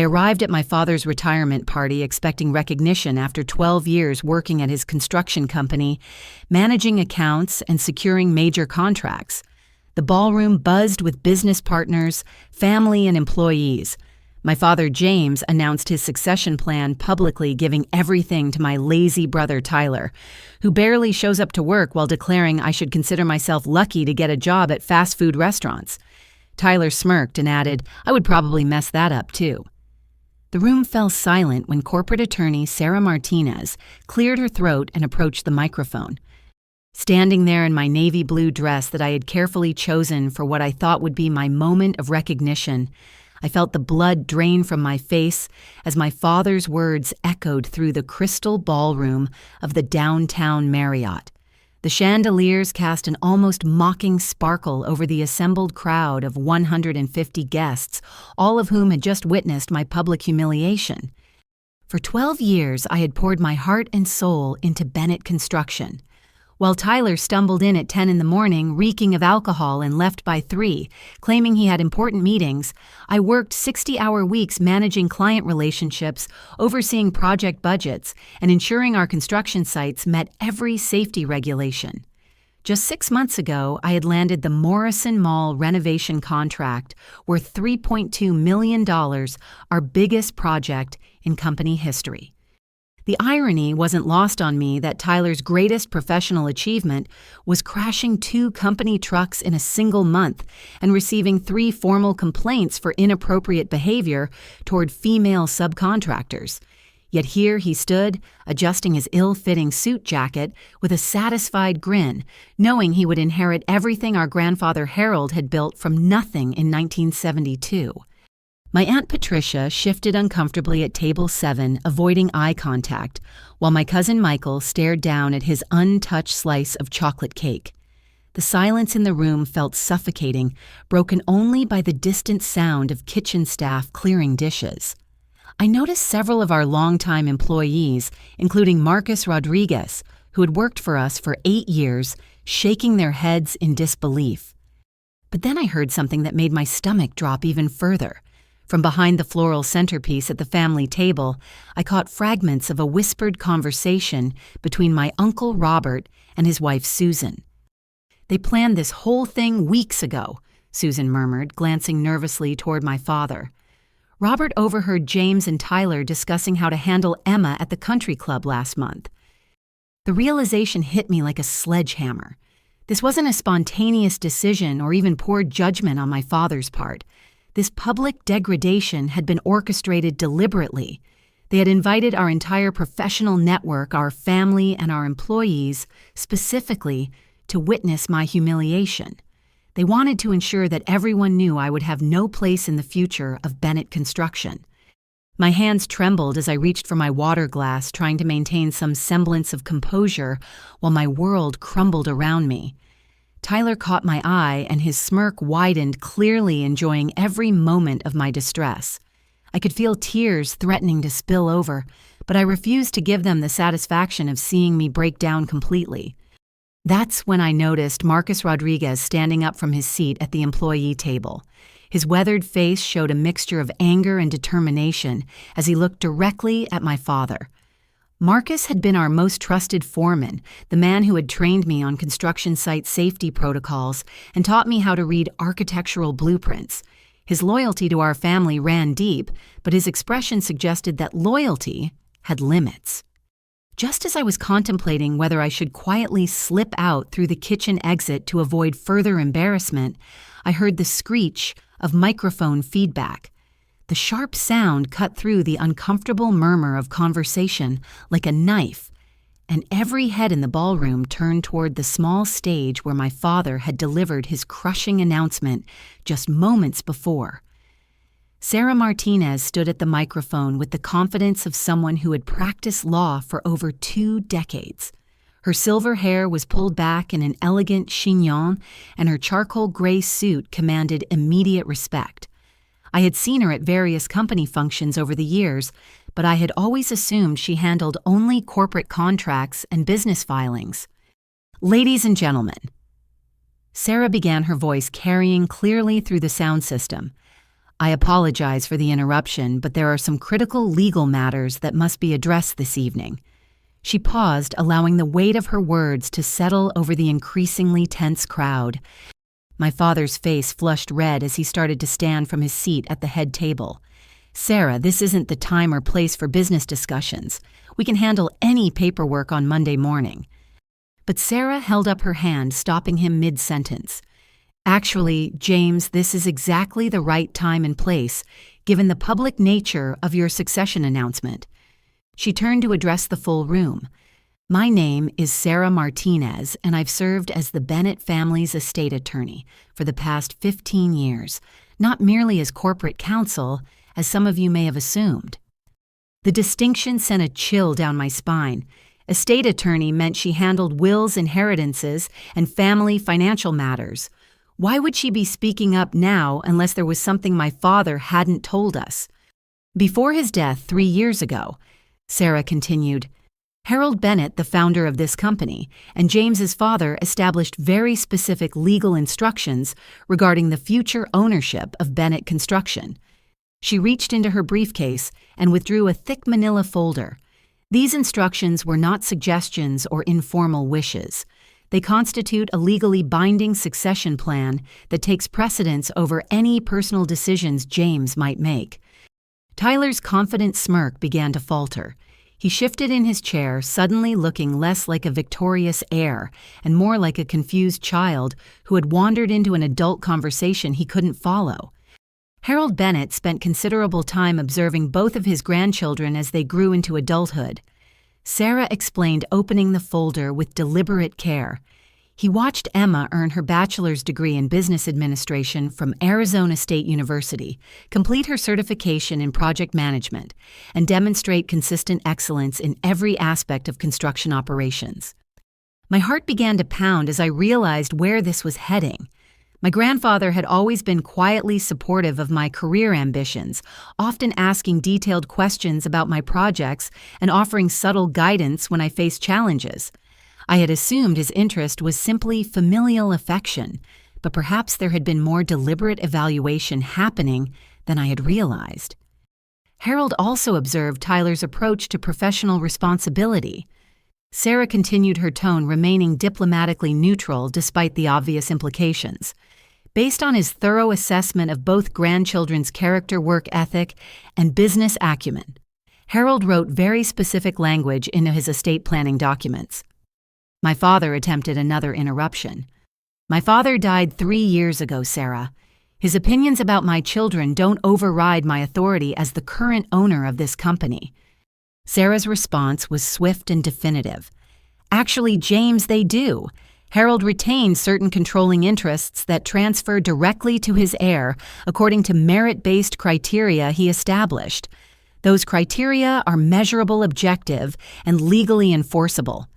I arrived at my father's retirement party expecting recognition after 12 years working at his construction company, managing accounts and securing major contracts. The ballroom buzzed with business partners, family, and employees. My father, James, announced his succession plan publicly, giving everything to my lazy brother, Tyler, who barely shows up to work while declaring I should consider myself lucky to get a job at fast food restaurants. Tyler smirked and added, I would probably mess that up too. The room fell silent when corporate attorney Sarah Martinez cleared her throat and approached the microphone. Standing there in my navy blue dress that I had carefully chosen for what I thought would be my moment of recognition, I felt the blood drain from my face as my father's words echoed through the crystal ballroom of the downtown Marriott. The chandeliers cast an almost mocking sparkle over the assembled crowd of 150 guests, all of whom had just witnessed my public humiliation. For 12 years, I had poured my heart and soul into Bennett Construction. While Tyler stumbled in at 10 in the morning, reeking of alcohol, and left by 3, claiming he had important meetings, I worked 60-hour weeks managing client relationships, overseeing project budgets, and ensuring our construction sites met every safety regulation. Just 6 months ago, I had landed the Morrison Mall renovation contract worth $3.2 million, our biggest project in company history. The irony wasn't lost on me that Tyler's greatest professional achievement was crashing 2 company trucks in a single month and receiving 3 formal complaints for inappropriate behavior toward female subcontractors. Yet here he stood, adjusting his ill-fitting suit jacket with a satisfied grin, knowing he would inherit everything our grandfather Harold had built from nothing in 1972. My Aunt Patricia shifted uncomfortably at table 7, avoiding eye contact, while my cousin Michael stared down at his untouched slice of chocolate cake. The silence in the room felt suffocating, broken only by the distant sound of kitchen staff clearing dishes. I noticed several of our longtime employees, including Marcus Rodriguez, who had worked for us for 8 years, shaking their heads in disbelief. But then I heard something that made my stomach drop even further. From behind the floral centerpiece at the family table, I caught fragments of a whispered conversation between my Uncle Robert and his wife Susan. They planned this whole thing weeks ago, Susan murmured, glancing nervously toward my father. Robert overheard James and Tyler discussing how to handle Emma at the country club last month. The realization hit me like a sledgehammer. This wasn't a spontaneous decision or even poor judgment on my father's part. This public degradation had been orchestrated deliberately. They had invited our entire professional network, our family, and our employees, specifically, to witness my humiliation. They wanted to ensure that everyone knew I would have no place in the future of Bennett Construction. My hands trembled as I reached for my water glass, trying to maintain some semblance of composure while my world crumbled around me. Tyler caught my eye, and his smirk widened, clearly enjoying every moment of my distress. I could feel tears threatening to spill over, but I refused to give them the satisfaction of seeing me break down completely. That's when I noticed Marcus Rodriguez standing up from his seat at the employee table. His weathered face showed a mixture of anger and determination as he looked directly at my father. Marcus had been our most trusted foreman, the man who had trained me on construction site safety protocols and taught me how to read architectural blueprints. His loyalty to our family ran deep, but his expression suggested that loyalty had limits. Just as I was contemplating whether I should quietly slip out through the kitchen exit to avoid further embarrassment, I heard the screech of microphone feedback. The sharp sound cut through the uncomfortable murmur of conversation like a knife, and every head in the ballroom turned toward the small stage where my father had delivered his crushing announcement just moments before. Sarah Martinez stood at the microphone with the confidence of someone who had practiced law for over 2 decades. Her silver hair was pulled back in an elegant chignon, and her charcoal gray suit commanded immediate respect. I had seen her at various company functions over the years, but I had always assumed she handled only corporate contracts and business filings. Ladies and gentlemen, Sarah began, her voice carrying clearly through the sound system, I apologize for the interruption, but there are some critical legal matters that must be addressed this evening. She paused, allowing the weight of her words to settle over the increasingly tense crowd. My father's face flushed red as he started to stand from his seat at the head table. Sarah, this isn't the time or place for business discussions. We can handle any paperwork on Monday morning. But Sarah held up her hand, stopping him mid-sentence. Actually, James, this is exactly the right time and place, given the public nature of your succession announcement. She turned to address the full room. My name is Sarah Martinez, and I've served as the Bennett family's estate attorney for the past 15 years, not merely as corporate counsel, as some of you may have assumed. The distinction sent a chill down my spine. Estate attorney meant she handled wills, inheritances, and family financial matters. Why would she be speaking up now unless there was something my father hadn't told us? Before his death 3 years ago, Sarah continued, Harold Bennett, the founder of this company, and James's father established very specific legal instructions regarding the future ownership of Bennett Construction. She reached into her briefcase and withdrew a thick manila folder. These instructions were not suggestions or informal wishes. They constitute a legally binding succession plan that takes precedence over any personal decisions James might make. Tyler's confident smirk began to falter. He shifted in his chair, suddenly looking less like a victorious heir and more like a confused child who had wandered into an adult conversation he couldn't follow. Harold Bennett spent considerable time observing both of his grandchildren as they grew into adulthood. Sarah explained, opening the folder with deliberate care. He watched Emma earn her bachelor's degree in business administration from Arizona State University, complete her certification in project management, and demonstrate consistent excellence in every aspect of construction operations. My heart began to pound as I realized where this was heading. My grandfather had always been quietly supportive of my career ambitions, often asking detailed questions about my projects and offering subtle guidance when I faced challenges. I had assumed his interest was simply familial affection, but perhaps there had been more deliberate evaluation happening than I had realized. Harold also observed Tyler's approach to professional responsibility. Sarah continued, her tone remaining diplomatically neutral despite the obvious implications. Based on his thorough assessment of both grandchildren's character, work ethic, and business acumen, Harold wrote very specific language into his estate planning documents. My father attempted another interruption. My father died 3 years ago, Sarah. His opinions about my children don't override my authority as the current owner of this company. Sarah's response was swift and definitive. Actually, James, they do. Harold retained certain controlling interests that transfer directly to his heir according to merit-based criteria he established. Those criteria are measurable, objective, and legally enforceable.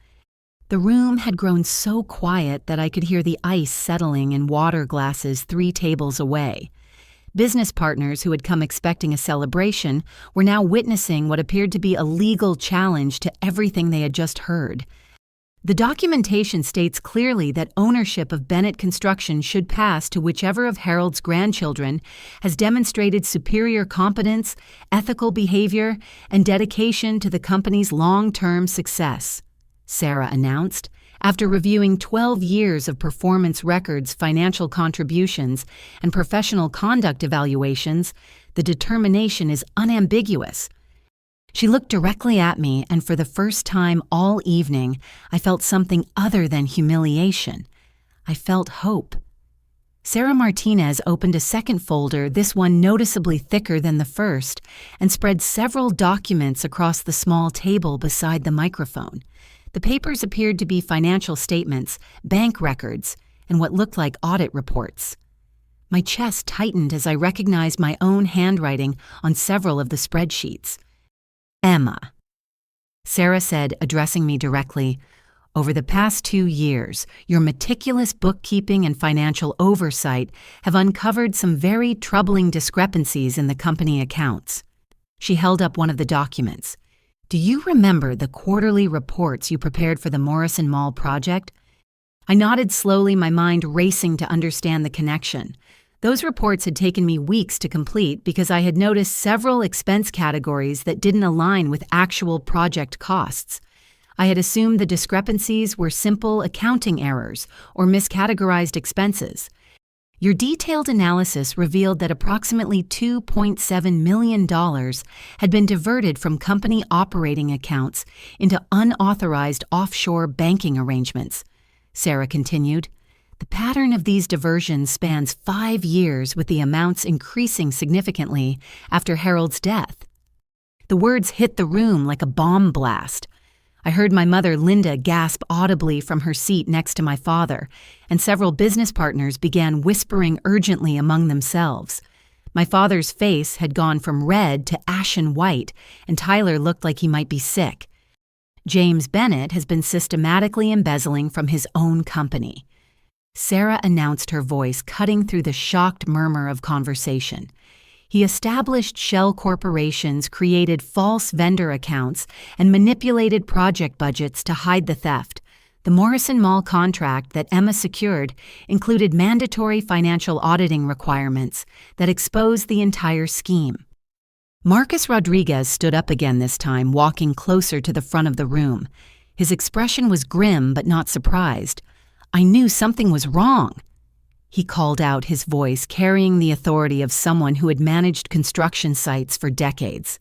The room had grown so quiet that I could hear the ice settling in water glasses 3 tables away. Business partners who had come expecting a celebration were now witnessing what appeared to be a legal challenge to everything they had just heard. The documentation states clearly that ownership of Bennett Construction should pass to whichever of Harold's grandchildren has demonstrated superior competence, ethical behavior, and dedication to the company's long-term success, Sarah announced, after reviewing 12 years of performance records, financial contributions, and professional conduct evaluations. The determination is unambiguous. She looked directly at me, and for the first time all evening, I felt something other than humiliation. I felt hope. Sarah Martinez opened a second folder, this one noticeably thicker than the first, and spread several documents across the small table beside the microphone. The papers appeared to be financial statements, bank records, and what looked like audit reports. My chest tightened as I recognized my own handwriting on several of the spreadsheets. Emma, Sarah said, addressing me directly, over the past 2 years, your meticulous bookkeeping and financial oversight have uncovered some very troubling discrepancies in the company accounts. She held up one of the documents. Do you remember the quarterly reports you prepared for the Morrison Mall project? I nodded slowly, my mind racing to understand the connection. Those reports had taken me weeks to complete because I had noticed several expense categories that didn't align with actual project costs. I had assumed the discrepancies were simple accounting errors or miscategorized expenses. Your detailed analysis revealed that approximately $2.7 million had been diverted from company operating accounts into unauthorized offshore banking arrangements. Sarah continued. The pattern of these diversions spans 5 years, with the amounts increasing significantly after Harold's death. The words hit the room like a bomb blast. I heard my mother, Linda, gasp audibly from her seat next to my father, and several business partners began whispering urgently among themselves. My father's face had gone from red to ashen white, and Tyler looked like he might be sick. James Bennett has been systematically embezzling from his own company. Sarah announced, her voice cutting through the shocked murmur of conversation. He established shell corporations, created false vendor accounts, and manipulated project budgets to hide the theft. The Morrison Mall contract that Emma secured included mandatory financial auditing requirements that exposed the entire scheme. Marcus Rodriguez stood up again this time, walking closer to the front of the room. His expression was grim but not surprised. I knew something was wrong. He called out, his voice carrying the authority of someone who had managed construction sites for decades.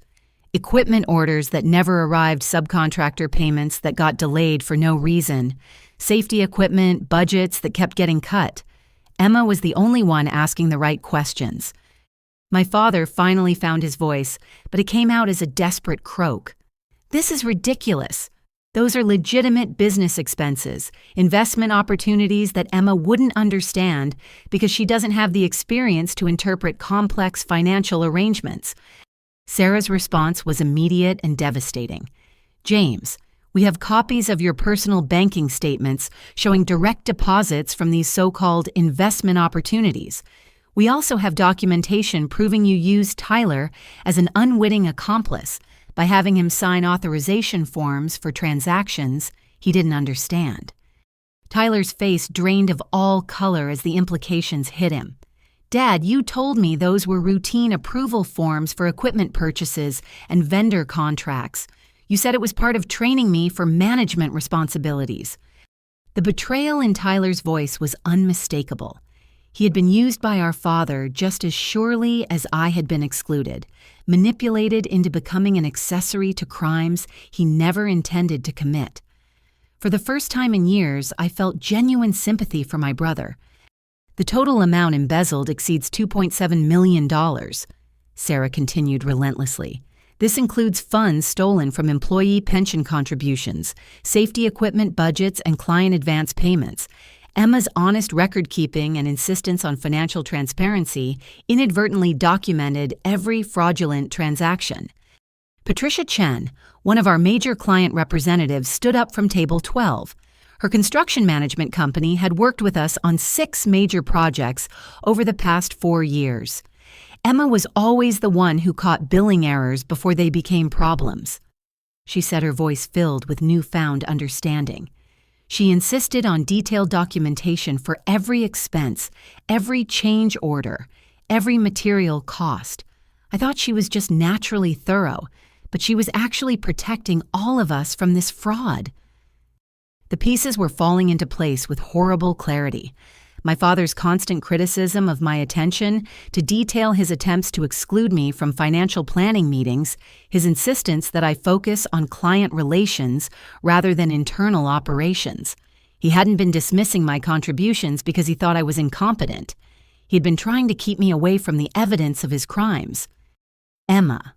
Equipment orders that never arrived, subcontractor payments that got delayed for no reason, safety equipment, budgets that kept getting cut. Emma was the only one asking the right questions. My father finally found his voice, but it came out as a desperate croak. This is ridiculous. Those are legitimate business expenses, investment opportunities that Emma wouldn't understand because she doesn't have the experience to interpret complex financial arrangements. Sarah's response was immediate and devastating. James, we have copies of your personal banking statements showing direct deposits from these so-called investment opportunities. We also have documentation proving you used Tyler as an unwitting accomplice by having him sign authorization forms for transactions he didn't understand. Tyler's face drained of all color as the implications hit him. Dad, you told me those were routine approval forms for equipment purchases and vendor contracts. You said it was part of training me for management responsibilities. The betrayal in Tyler's voice was unmistakable. He had been used by our father just as surely as I had been excluded, manipulated into becoming an accessory to crimes he never intended to commit. For the first time in years, I felt genuine sympathy for my brother. The total amount embezzled exceeds $2.7 million, Sarah continued relentlessly. This includes funds stolen from employee pension contributions, safety equipment budgets, and client advance payments. Emma's honest record-keeping and insistence on financial transparency inadvertently documented every fraudulent transaction. Patricia Chen, one of our major client representatives, stood up from table 12. Her construction management company had worked with us on 6 major projects over the past 4 years. Emma was always the one who caught billing errors before they became problems. She said, her voice filled with newfound understanding. She insisted on detailed documentation for every expense, every change order, every material cost. I thought she was just naturally thorough, but she was actually protecting all of us from this fraud. The pieces were falling into place with horrible clarity. My father's constant criticism of my attention to detail, his attempts to exclude me from financial planning meetings, his insistence that I focus on client relations rather than internal operations. He hadn't been dismissing my contributions because he thought I was incompetent. He'd been trying to keep me away from the evidence of his crimes. Emma,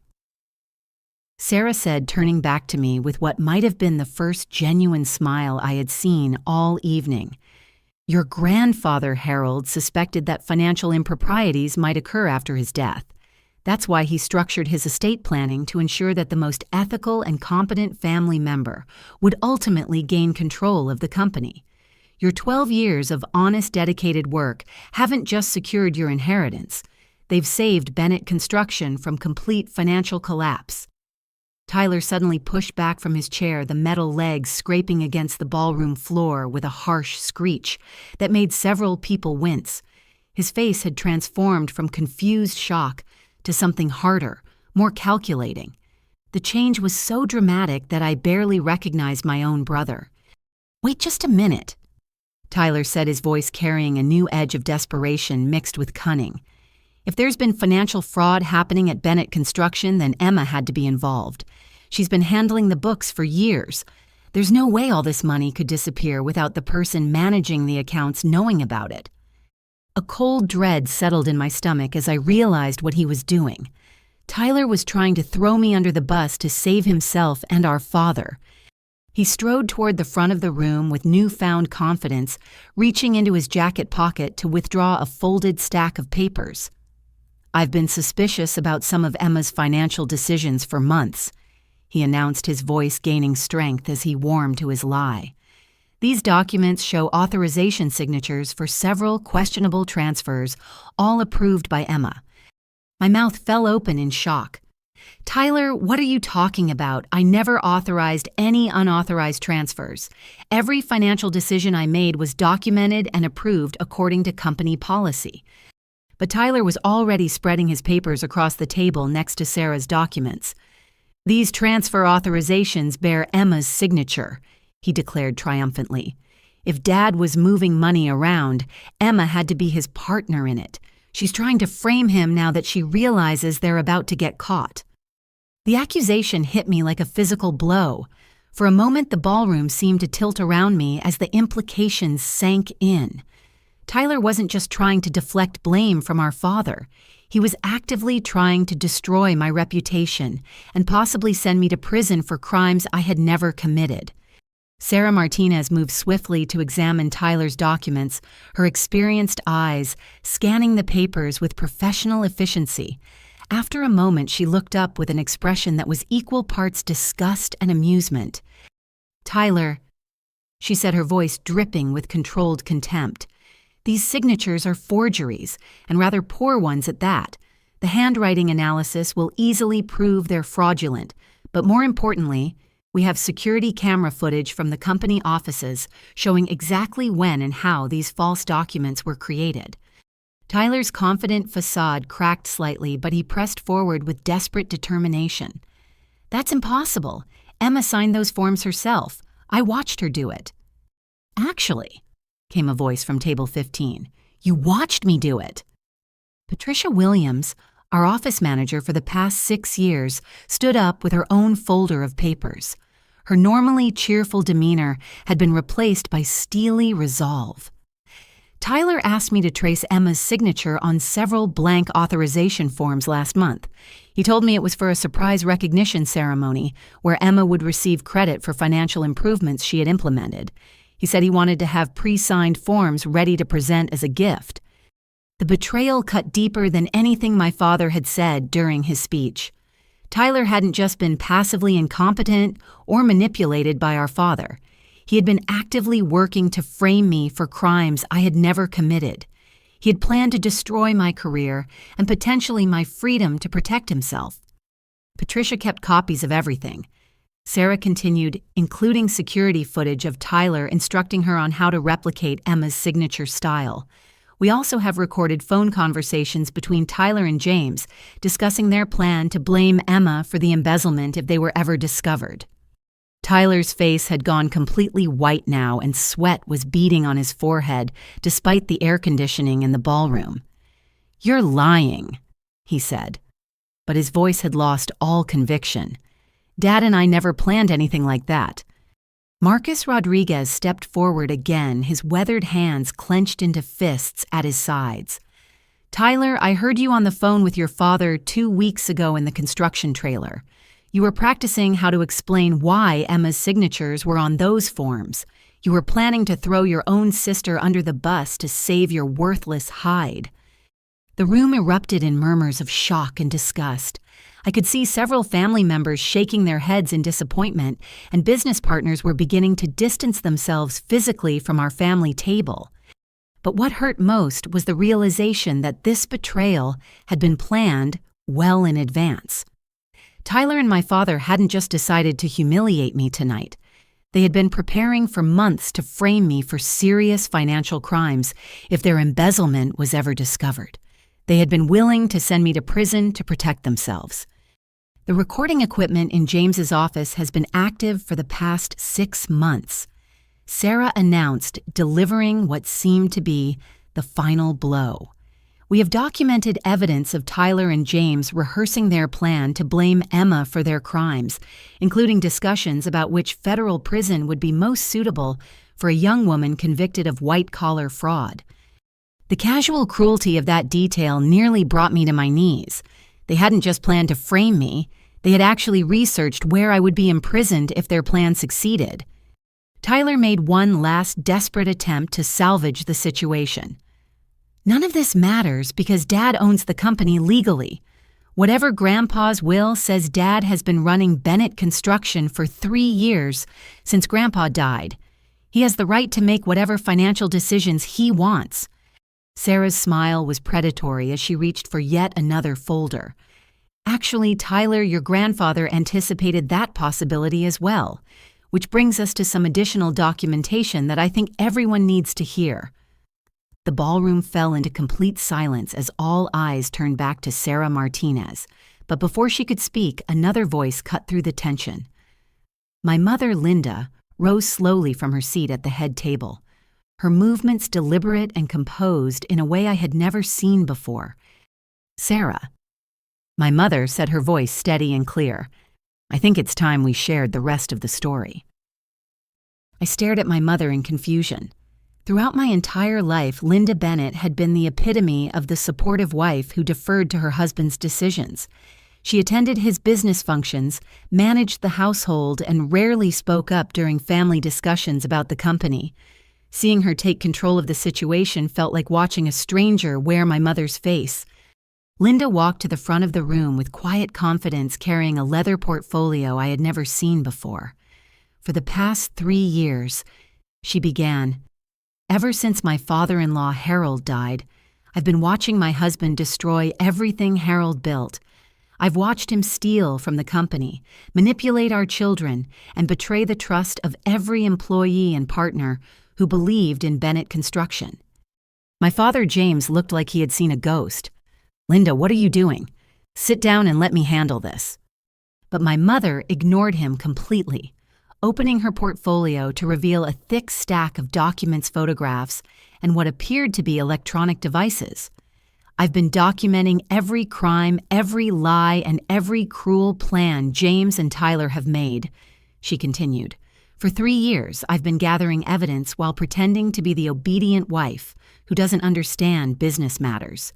Sarah said, turning back to me with what might have been the first genuine smile I had seen all evening. Your grandfather, Harold, suspected that financial improprieties might occur after his death. That's why he structured his estate planning to ensure that the most ethical and competent family member would ultimately gain control of the company. Your 12 years of honest, dedicated work haven't just secured your inheritance. They've saved Bennett Construction from complete financial collapse. Tyler suddenly pushed back from his chair, the metal legs scraping against the ballroom floor with a harsh screech that made several people wince. His face had transformed from confused shock to something harder, more calculating. The change was so dramatic that I barely recognized my own brother. "Wait just a minute," Tyler said, his voice carrying a new edge of desperation mixed with cunning. "If there's been financial fraud happening at Bennett Construction, then Emma had to be involved. She's been handling the books for years. There's no way all this money could disappear without the person managing the accounts knowing about it." A cold dread settled in my stomach as I realized what he was doing. Tyler was trying to throw me under the bus to save himself and our father. He strode toward the front of the room with newfound confidence, reaching into his jacket pocket to withdraw a folded stack of papers. "I've been suspicious about some of Emma's financial decisions for months," he announced, his voice gaining strength as he warmed to his lie. "These documents show authorization signatures for several questionable transfers, all approved by Emma." My mouth fell open in shock. "Tyler, what are you talking about? I never authorized any unauthorized transfers. Every financial decision I made was documented and approved according to company policy." But Tyler was already spreading his papers across the table next to Sarah's documents. "These transfer authorizations bear Emma's signature," he declared triumphantly. "If Dad was moving money around, Emma had to be his partner in it. She's trying to frame him now that she realizes they're about to get caught." The accusation hit me like a physical blow. For a moment, the ballroom seemed to tilt around me as the implications sank in. Tyler wasn't just trying to deflect blame from our father. He was actively trying to destroy my reputation and possibly send me to prison for crimes I had never committed. Sarah Martinez moved swiftly to examine Tyler's documents, her experienced eyes scanning the papers with professional efficiency. After a moment, she looked up with an expression that was equal parts disgust and amusement. "Tyler," she said, her voice dripping with controlled contempt, "these signatures are forgeries, and rather poor ones at that. The handwriting analysis will easily prove they're fraudulent, but more importantly, we have security camera footage from the company offices showing exactly when and how these false documents were created." Tyler's confident facade cracked slightly, but he pressed forward with desperate determination. "That's impossible. Emma signed those forms herself. I watched her do it." "Actually," came a voice from table 15, "you watched me do it." Patricia Williams, our office manager for the past 6 years, stood up with her own folder of papers. Her normally cheerful demeanor had been replaced by steely resolve. "Tyler asked me to trace Emma's signature on several blank authorization forms last month. He told me it was for a surprise recognition ceremony where Emma would receive credit for financial improvements she had implemented. He said he wanted to have pre-signed forms ready to present as a gift." The betrayal cut deeper than anything my father had said during his speech. Tyler hadn't just been passively incompetent or manipulated by our father. He had been actively working to frame me for crimes I had never committed. He had planned to destroy my career and potentially my freedom to protect himself. Patricia kept copies of everything. Sarah continued, including security footage of Tyler instructing her on how to replicate Emma's signature style. We also have recorded phone conversations between Tyler and James discussing their plan to blame Emma for the embezzlement if they were ever discovered. Tyler's face had gone completely white now, and sweat was beading on his forehead despite the air conditioning in the ballroom. "You're lying," he said, but his voice had lost all conviction. "Dad and I never planned anything like that." Marcus Rodriguez stepped forward again, his weathered hands clenched into fists at his sides. "Tyler, I heard you on the phone with your father 2 weeks ago in the construction trailer. You were practicing how to explain why Emma's signatures were on those forms. You were planning to throw your own sister under the bus to save your worthless hide." The room erupted in murmurs of shock and disgust. I could see several family members shaking their heads in disappointment, and business partners were beginning to distance themselves physically from our family table. But what hurt most was the realization that this betrayal had been planned well in advance. Tyler and my father hadn't just decided to humiliate me tonight. They had been preparing for months to frame me for serious financial crimes if their embezzlement was ever discovered. They had been willing to send me to prison to protect themselves. The recording equipment in James's office has been active for the past 6 months. Sarah announced, delivering what seemed to be the final blow. We have documented evidence of Tyler and James rehearsing their plan to blame Emma for their crimes, including discussions about which federal prison would be most suitable for a young woman convicted of white-collar fraud. The casual cruelty of that detail nearly brought me to my knees. They hadn't just planned to frame me, they had actually researched where I would be imprisoned if their plan succeeded. Tyler made one last desperate attempt to salvage the situation. None of this matters because Dad owns the company legally. Whatever Grandpa's will says, Dad has been running Bennett Construction for 3 years since Grandpa died. He has the right to make whatever financial decisions he wants. Sarah's smile was predatory as she reached for yet another folder. Actually, Tyler, your grandfather anticipated that possibility as well, which brings us to some additional documentation that I think everyone needs to hear. The ballroom fell into complete silence as all eyes turned back to Sarah Martinez, but before she could speak, another voice cut through the tension. My mother, Linda, rose slowly from her seat at the head table, her movements deliberate and composed in a way I had never seen before. Sarah. My mother said, her voice steady and clear. I think it's time we shared the rest of the story. I stared at my mother in confusion. Throughout my entire life, Linda Bennett had been the epitome of the supportive wife who deferred to her husband's decisions. She attended his business functions, managed the household, and rarely spoke up during family discussions about the company. Seeing her take control of the situation felt like watching a stranger wear my mother's face. Linda walked to the front of the room with quiet confidence, carrying a leather portfolio I had never seen before. For the past 3 years, she began, ever since my father-in-law Harold died, I've been watching my husband destroy everything Harold built. I've watched him steal from the company, manipulate our children, and betray the trust of every employee and partner who believed in Bennett Construction. My father James looked like he had seen a ghost. Linda, what are you doing? Sit down and let me handle this. But my mother ignored him completely, opening her portfolio to reveal a thick stack of documents, photographs, and what appeared to be electronic devices. I've been documenting every crime, every lie, and every cruel plan James and Tyler have made, she continued. For 3 years, I've been gathering evidence while pretending to be the obedient wife who doesn't understand business matters.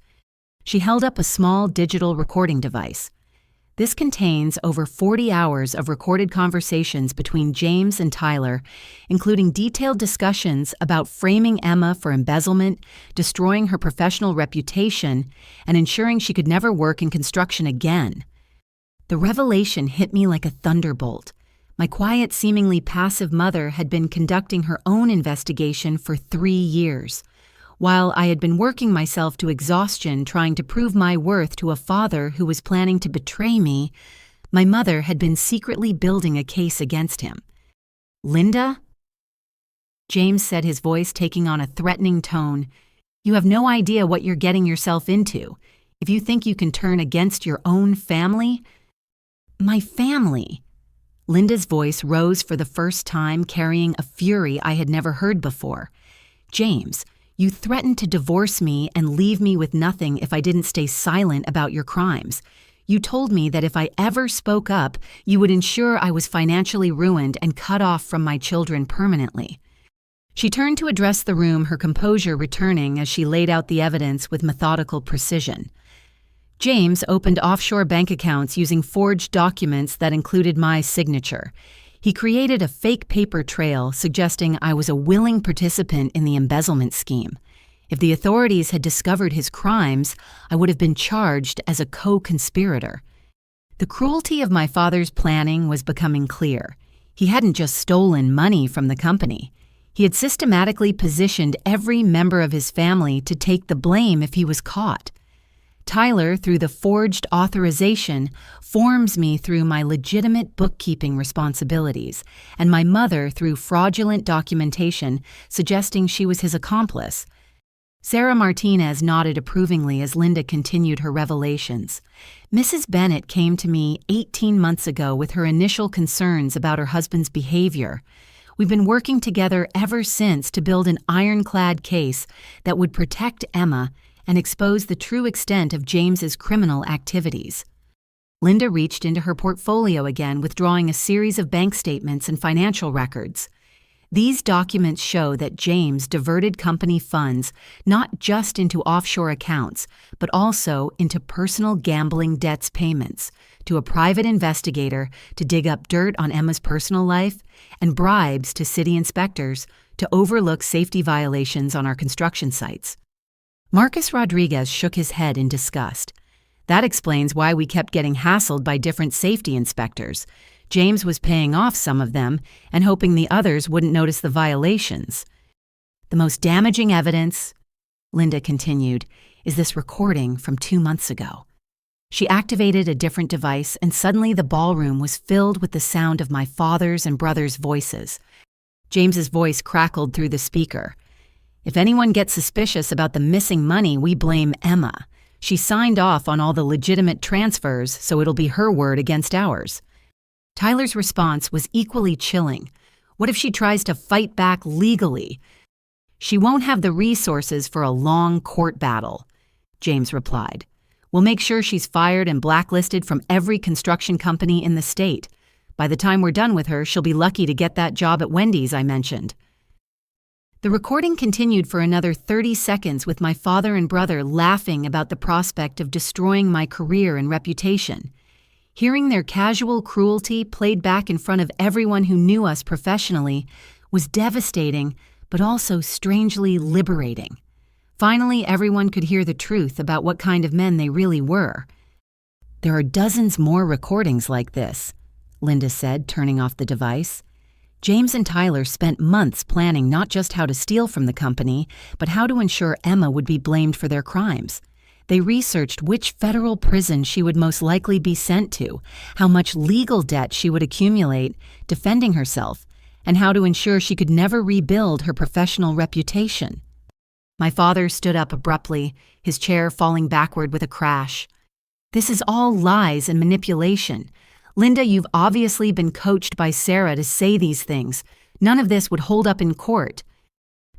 She held up a small digital recording device. This contains over 40 hours of recorded conversations between James and Tyler, including detailed discussions about framing Emma for embezzlement, destroying her professional reputation, and ensuring she could never work in construction again. The revelation hit me like a thunderbolt. My quiet, seemingly passive mother had been conducting her own investigation for 3 years, while I had been working myself to exhaustion trying to prove my worth to a father who was planning to betray me. My mother had been secretly building a case against him. Linda? James said, his voice taking on a threatening tone. You have no idea what you're getting yourself into. If you think you can turn against your own family? My family? Linda's voice rose for the first time, carrying a fury I had never heard before. James, you threatened to divorce me and leave me with nothing if I didn't stay silent about your crimes. You told me that if I ever spoke up, you would ensure I was financially ruined and cut off from my children permanently. She turned to address the room, her composure returning as she laid out the evidence with methodical precision. James opened offshore bank accounts using forged documents that included my signature. He created a fake paper trail suggesting I was a willing participant in the embezzlement scheme. If the authorities had discovered his crimes, I would have been charged as a co-conspirator. The cruelty of my father's planning was becoming clear. He hadn't just stolen money from the company. He had systematically positioned every member of his family to take the blame if he was caught. Tyler, through the forged authorization, forms me through my legitimate bookkeeping responsibilities, and my mother through fraudulent documentation suggesting she was his accomplice. Sarah Martinez nodded approvingly as Linda continued her revelations. Mrs. Bennett came to me 18 months ago with her initial concerns about her husband's behavior. We've been working together ever since to build an ironclad case that would protect Emma and expose the true extent of James's criminal activities. Linda reached into her portfolio again, withdrawing a series of bank statements and financial records. These documents show that James diverted company funds not just into offshore accounts, but also into personal gambling debts payments, to a private investigator to dig up dirt on Emma's personal life, and bribes to city inspectors to overlook safety violations on our construction sites. Marcus Rodriguez shook his head in disgust. That explains why we kept getting hassled by different safety inspectors. James was paying off some of them and hoping the others wouldn't notice the violations. The most damaging evidence, Linda continued, is this recording from 2 months ago. She activated a different device, and suddenly the ballroom was filled with the sound of my father's and brother's voices. James's voice crackled through the speaker. If anyone gets suspicious about the missing money, we blame Emma. She signed off on all the legitimate transfers, so it'll be her word against ours. Tyler's response was equally chilling. What if she tries to fight back legally? She won't have the resources for a long court battle, James replied. We'll make sure she's fired and blacklisted from every construction company in the state. By the time we're done with her, she'll be lucky to get that job at Wendy's I mentioned. The recording continued for another 30 seconds with my father and brother laughing about the prospect of destroying my career and reputation. Hearing their casual cruelty played back in front of everyone who knew us professionally was devastating, but also strangely liberating. Finally, everyone could hear the truth about what kind of men they really were. There are dozens more recordings like this, Linda said, turning off the device. James and Tyler spent months planning not just how to steal from the company, but how to ensure Emma would be blamed for their crimes. They researched which federal prison she would most likely be sent to, how much legal debt she would accumulate defending herself, and how to ensure she could never rebuild her professional reputation. My father stood up abruptly, his chair falling backward with a crash. This is all lies and manipulation. Linda, you've obviously been coached by Sarah to say these things. None of this would hold up in court.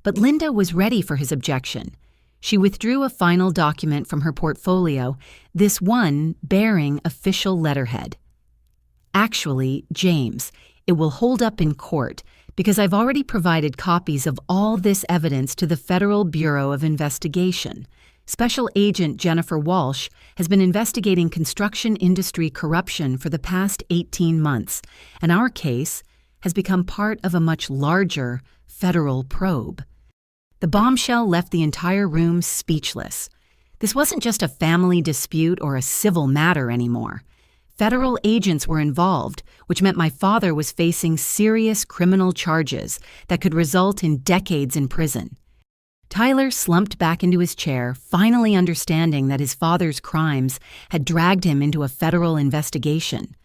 But Linda was ready for his objection. She withdrew a final document from her portfolio, this one bearing official letterhead. Actually, James, it will hold up in court because I've already provided copies of all this evidence to the Federal Bureau of Investigation. Special Agent Jennifer Walsh has been investigating construction industry corruption for the past 18 months, and our case has become part of a much larger federal probe. The bombshell left the entire room speechless. This wasn't just a family dispute or a civil matter anymore. Federal agents were involved, which meant my father was facing serious criminal charges that could result in decades in prison. Tyler slumped back into his chair, finally understanding that his father's crimes had dragged him into a federal investigation.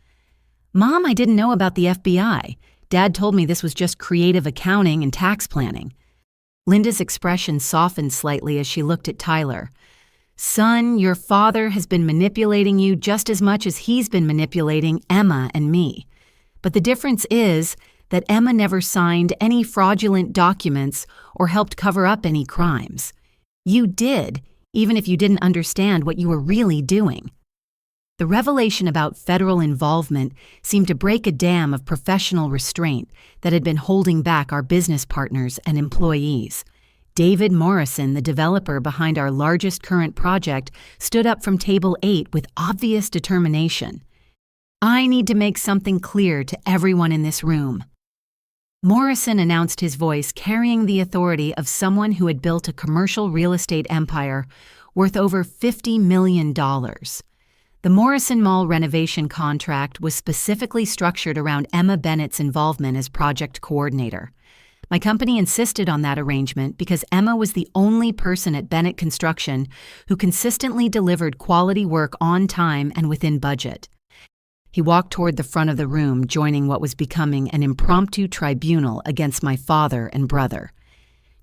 Mom, I didn't know about the FBI. Dad told me this was just creative accounting and tax planning. Linda's expression softened slightly as she looked at Tyler. Son, your father has been manipulating you just as much as he's been manipulating Emma and me. But the difference is that Emma never signed any fraudulent documents or helped cover up any crimes. You did, even if you didn't understand what you were really doing. The revelation about federal involvement seemed to break a dam of professional restraint that had been holding back our business partners and employees. David Morrison, the developer behind our largest current project, stood up from table 8 with obvious determination. I need to make something clear to everyone in this room. Morrison announced, his voice carrying the authority of someone who had built a commercial real estate empire worth over $50 million. The Morrison Mall renovation contract was specifically structured around Emma Bennett's involvement as project coordinator. My company insisted on that arrangement because Emma was the only person at Bennett Construction who consistently delivered quality work on time and within budget. He walked toward the front of the room, joining what was becoming an impromptu tribunal against my father and brother.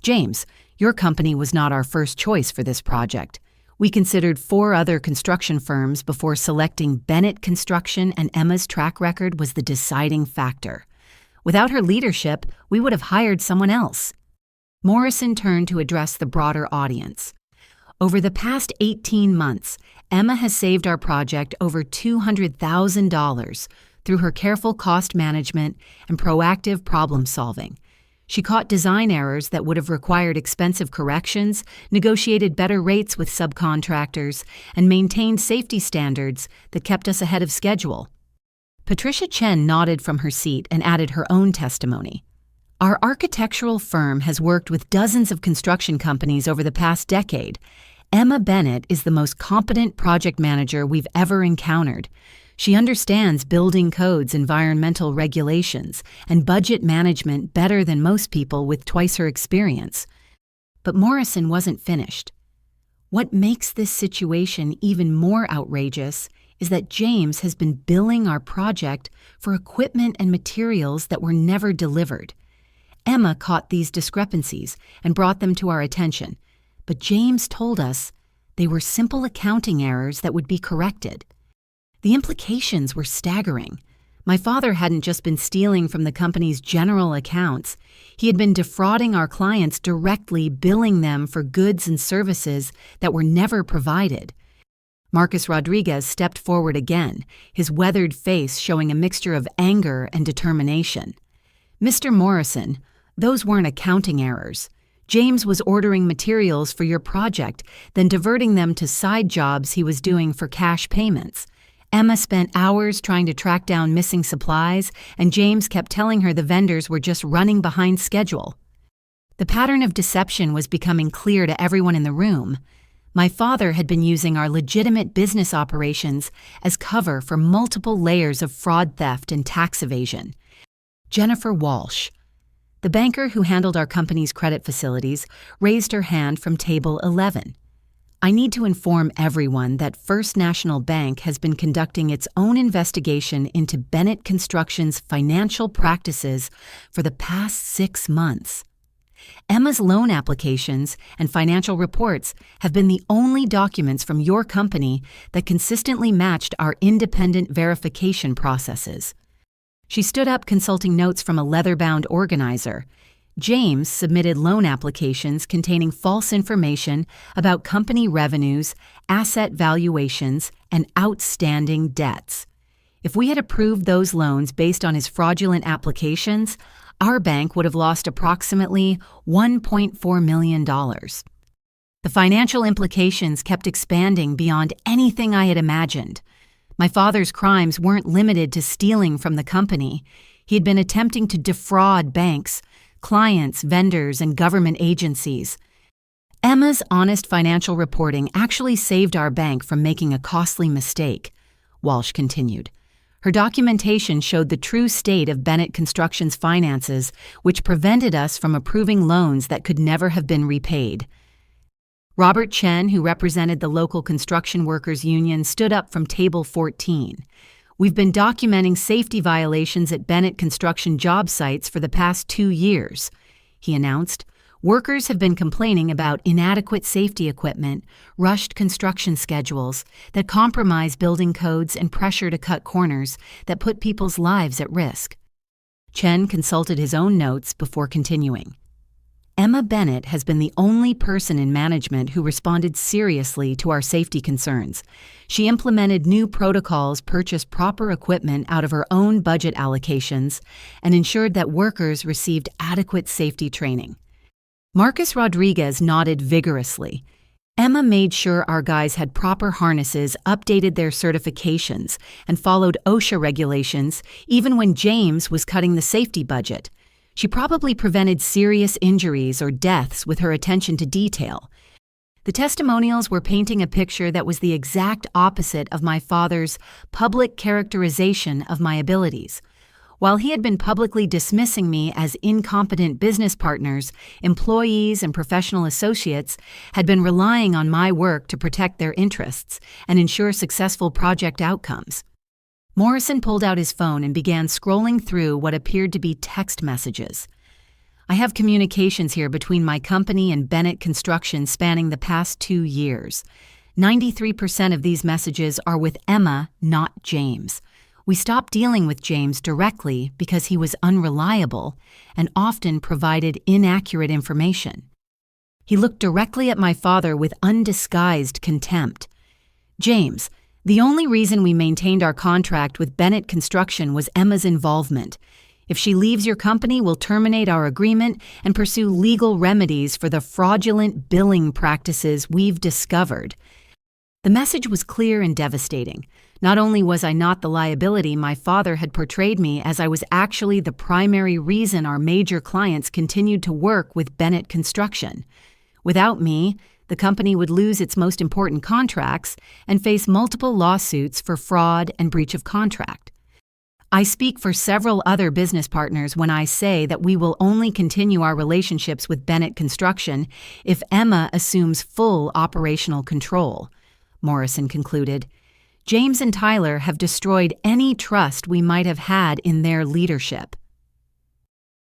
James, your company was not our first choice for this project. We considered 4 other construction firms before selecting Bennett Construction, and Emma's track record was the deciding factor. Without her leadership, we would have hired someone else. Morrison turned to address the broader audience. Over the past 18 months, Emma has saved our project over $200,000 through her careful cost management and proactive problem solving. She caught design errors that would have required expensive corrections, negotiated better rates with subcontractors, and maintained safety standards that kept us ahead of schedule. Patricia Chen nodded from her seat and added her own testimony. Our architectural firm has worked with dozens of construction companies over the past decade. Emma Bennett is the most competent project manager we've ever encountered. She understands building codes, environmental regulations, and budget management better than most people with twice her experience. But Morrison wasn't finished. What makes this situation even more outrageous is that James has been billing our project for equipment and materials that were never delivered. Emma caught these discrepancies and brought them to our attention, but James told us they were simple accounting errors that would be corrected. The implications were staggering. My father hadn't just been stealing from the company's general accounts. He had been defrauding our clients directly, billing them for goods and services that were never provided. Marcus Rodriguez stepped forward again, his weathered face showing a mixture of anger and determination. Mr. Morrison, those weren't accounting errors. James was ordering materials for your project, then diverting them to side jobs he was doing for cash payments. Emma spent hours trying to track down missing supplies, and James kept telling her the vendors were just running behind schedule. The pattern of deception was becoming clear to everyone in the room. My father had been using our legitimate business operations as cover for multiple layers of fraud, theft, and tax evasion. Jennifer Walsh, the banker who handled our company's credit facilities, raised her hand from table 11. I need to inform everyone that First National Bank has been conducting its own investigation into Bennett Construction's financial practices for the past 6 months. Emma's loan applications and financial reports have been the only documents from your company that consistently matched our independent verification processes. She stood up, consulting notes from a leather-bound organizer. James submitted loan applications containing false information about company revenues, asset valuations, and outstanding debts. If we had approved those loans based on his fraudulent applications, our bank would have lost approximately $1.4 million. The financial implications kept expanding beyond anything I had imagined. My father's crimes weren't limited to stealing from the company. He had been attempting to defraud banks, clients, vendors, and government agencies. Emma's honest financial reporting actually saved our bank from making a costly mistake, Walsh continued. Her documentation showed the true state of Bennett Construction's finances, which prevented us from approving loans that could never have been repaid. Robert Chen, who represented the local construction workers union, stood up from table 14. We've been documenting safety violations at Bennett Construction job sites for the past 2 years, he announced. Workers have been complaining about inadequate safety equipment, rushed construction schedules that compromise building codes, and pressure to cut corners that put people's lives at risk. Chen consulted his own notes before continuing. Emma Bennett has been the only person in management who responded seriously to our safety concerns. She implemented new protocols, purchased proper equipment out of her own budget allocations, and ensured that workers received adequate safety training. Marcus Rodriguez nodded vigorously. Emma made sure our guys had proper harnesses, updated their certifications, and followed OSHA regulations, even when James was cutting the safety budget. She probably prevented serious injuries or deaths with her attention to detail. The testimonials were painting a picture that was the exact opposite of my father's public characterization of my abilities. While he had been publicly dismissing me as incompetent business partners, employees and professional associates had been relying on my work to protect their interests and ensure successful project outcomes. Morrison pulled out his phone and began scrolling through what appeared to be text messages. I have communications here between my company and Bennett Construction spanning the past 2 years. 93% of these messages are with Emma, not James. We stopped dealing with James directly because he was unreliable and often provided inaccurate information. He looked directly at my father with undisguised contempt. James, the only reason we maintained our contract with Bennett Construction was Emma's involvement. If she leaves your company, we'll terminate our agreement and pursue legal remedies for the fraudulent billing practices we've discovered. The message was clear and devastating. Not only was I not the liability, my father had portrayed me as I was actually the primary reason our major clients continued to work with Bennett Construction. Without me, the company would lose its most important contracts and face multiple lawsuits for fraud and breach of contract. I speak for several other business partners when I say that we will only continue our relationships with Bennett Construction if Emma assumes full operational control, Morrison concluded. James and Tyler have destroyed any trust we might have had in their leadership.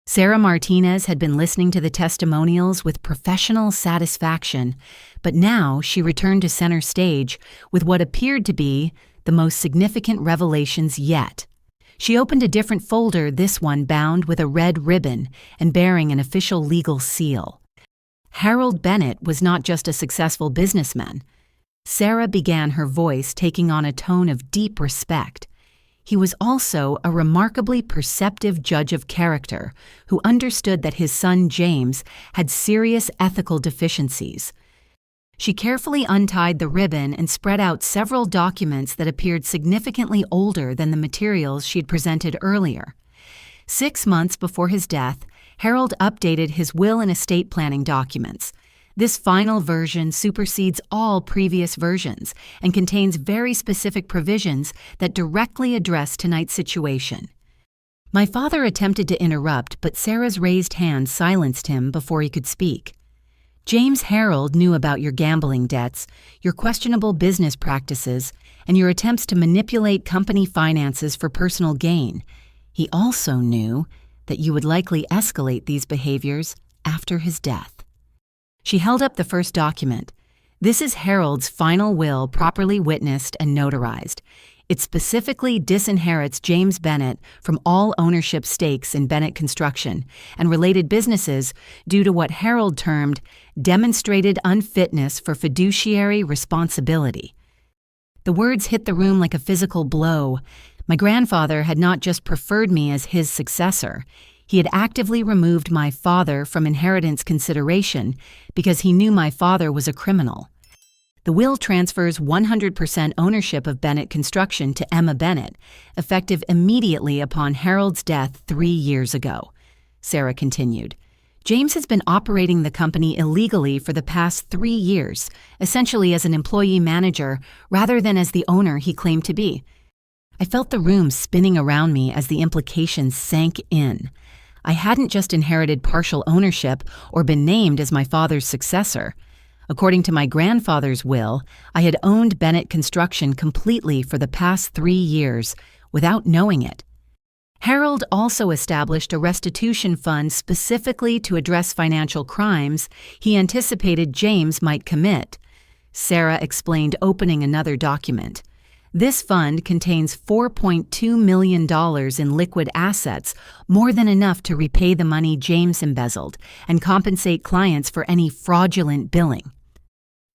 Sarah Martinez had been listening to the testimonials with professional satisfaction, but now she returned to center stage with what appeared to be the most significant revelations yet. She opened a different folder, this one bound with a red ribbon and bearing an official legal seal. Harold Bennett was not just a successful businessman. Sarah began, her voice taking on a tone of deep respect. He was also a remarkably perceptive judge of character who understood that his son James had serious ethical deficiencies. She carefully untied the ribbon and spread out several documents that appeared significantly older than the materials she had presented earlier. 6 months before his death, Harold updated his will and estate planning documents. This final version supersedes all previous versions and contains very specific provisions that directly address tonight's situation. My father attempted to interrupt, but Sarah's raised hand silenced him before he could speak. James Harold knew about your gambling debts, your questionable business practices, and your attempts to manipulate company finances for personal gain. He also knew that you would likely escalate these behaviors after his death. She held up the first document. This is Harold's final will, properly witnessed and notarized. It specifically disinherits James Bennett from all ownership stakes in Bennett Construction and related businesses due to what Harold termed demonstrated unfitness for fiduciary responsibility. The words hit the room like a physical blow. My grandfather had not just preferred me as his successor. He had actively removed my father from inheritance consideration because he knew my father was a criminal. The will transfers 100% ownership of Bennett Construction to Emma Bennett, effective immediately upon Harold's death 3 years ago. Sarah continued. James has been operating the company illegally for the past 3 years, essentially as an employee manager rather than as the owner he claimed to be. I felt the room spinning around me as the implications sank in. I hadn't just inherited partial ownership or been named as my father's successor. According to my grandfather's will, I had owned Bennett Construction completely for the past 3 years without knowing it. Harold also established a restitution fund specifically to address financial crimes he anticipated James might commit. Sarah explained, opening another document. This fund contains $4.2 million in liquid assets, more than enough to repay the money James embezzled and compensate clients for any fraudulent billing.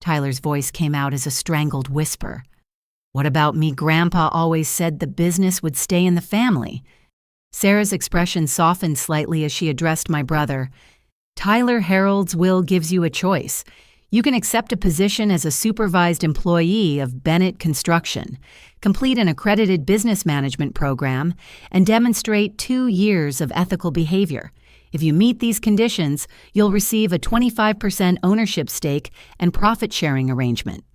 Tyler's voice came out as a strangled whisper. What about me? Grandpa always said the business would stay in the family. Sarah's expression softened slightly as she addressed my brother. Tyler, Harold's will gives you a choice. You can accept a position as a supervised employee of Bennett Construction, complete an accredited business management program, and demonstrate 2 years of ethical behavior. If you meet these conditions, you'll receive a 25% ownership stake and profit-sharing arrangement.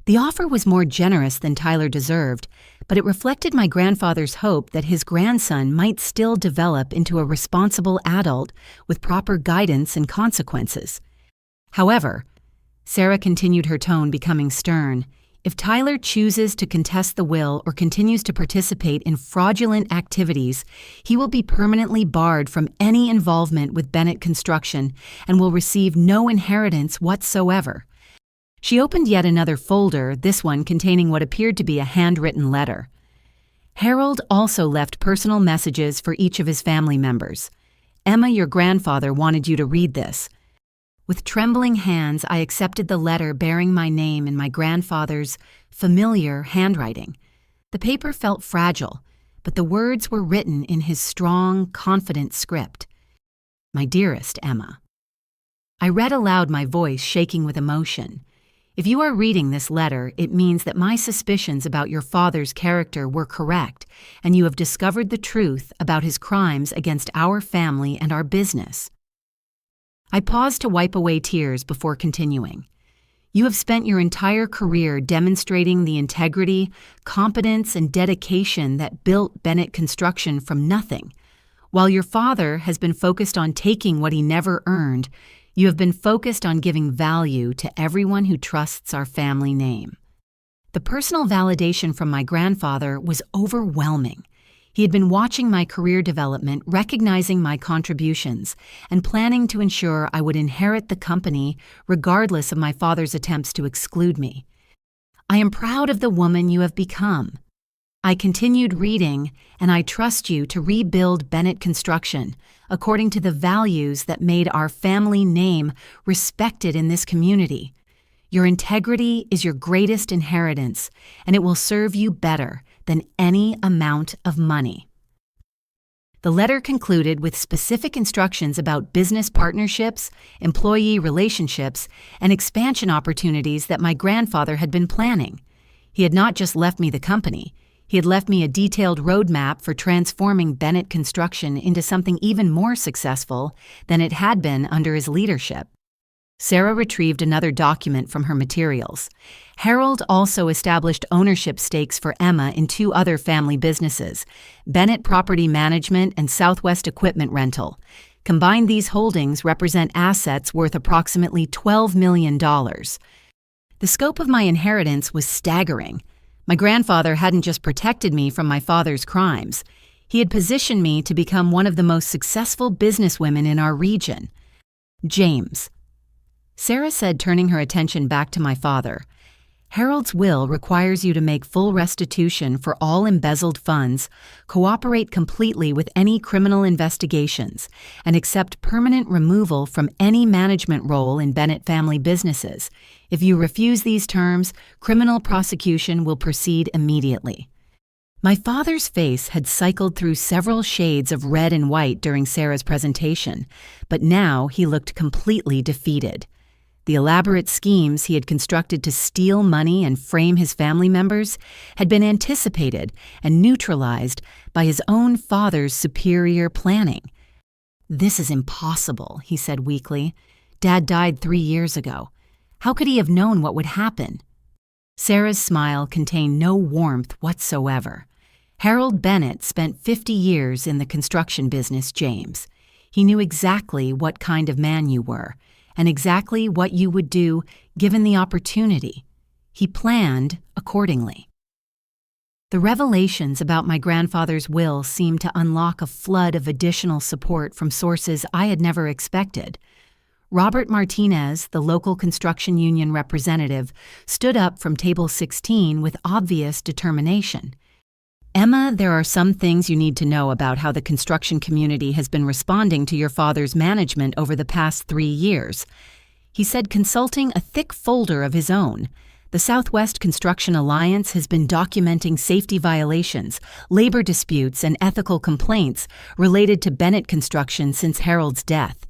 The offer was more generous than Tyler deserved, but it reflected my grandfather's hope that his grandson might still develop into a responsible adult with proper guidance and consequences. However, Sarah continued, her tone becoming stern, if Tyler chooses to contest the will or continues to participate in fraudulent activities, he will be permanently barred from any involvement with Bennett Construction and will receive no inheritance whatsoever. She opened yet another folder, this one containing what appeared to be a handwritten letter. Harold also left personal messages for each of his family members. Emma, your grandfather, wanted you to read this. With trembling hands, I accepted the letter bearing my name in my grandfather's familiar handwriting. The paper felt fragile, but the words were written in his strong, confident script. My dearest Emma. I read aloud, my voice shaking with emotion. If you are reading this letter, it means that my suspicions about your father's character were correct, and you have discovered the truth about his crimes against our family and our business. I paused to wipe away tears before continuing. You have spent your entire career demonstrating the integrity, competence, and dedication that built Bennett Construction from nothing. While your father has been focused on taking what he never earned, you have been focused on giving value to everyone who trusts our family name. The personal validation from my grandfather was overwhelming. He had been watching my career development, recognizing my contributions, and planning to ensure I would inherit the company regardless of my father's attempts to exclude me. I am proud of the woman you have become. I continued reading, and I trust you to rebuild Bennett Construction according to the values that made our family name respected in this community. Your integrity is your greatest inheritance, and it will serve you better than any amount of money. The letter concluded with specific instructions about business partnerships, employee relationships, and expansion opportunities that my grandfather had been planning. He had not just left me the company. He had left me a detailed roadmap for transforming Bennett Construction into something even more successful than it had been under his leadership. Sarah retrieved another document from her materials. Harold also established ownership stakes for Emma in 2 other family businesses, Bennett Property Management and Southwest Equipment Rental. Combined, these holdings represent assets worth approximately $12 million. The scope of my inheritance was staggering. My grandfather hadn't just protected me from my father's crimes. He had positioned me to become one of the most successful businesswomen in our region. James. Sarah said, turning her attention back to my father, Harold's will requires you to make full restitution for all embezzled funds, cooperate completely with any criminal investigations, and accept permanent removal from any management role in Bennett family businesses. If you refuse these terms, criminal prosecution will proceed immediately. My father's face had cycled through several shades of red and white during Sarah's presentation, but now he looked completely defeated. The elaborate schemes he had constructed to steal money and frame his family members had been anticipated and neutralized by his own father's superior planning. This is impossible, he said weakly. Dad died 3 years ago. How could he have known what would happen? Sarah's smile contained no warmth whatsoever. Harold Bennett spent 50 years in the construction business, James. He knew exactly what kind of man you were, and exactly what you would do given the opportunity. He planned accordingly. The revelations about my grandfather's will seemed to unlock a flood of additional support from sources I had never expected. Robert Martinez, the local construction union representative, stood up from table 16 with obvious determination. Emma, there are some things you need to know about how the construction community has been responding to your father's management over the past 3 years, he said, consulting a thick folder of his own. The Southwest Construction Alliance has been documenting safety violations, labor disputes, and ethical complaints related to Bennett Construction since Harold's death.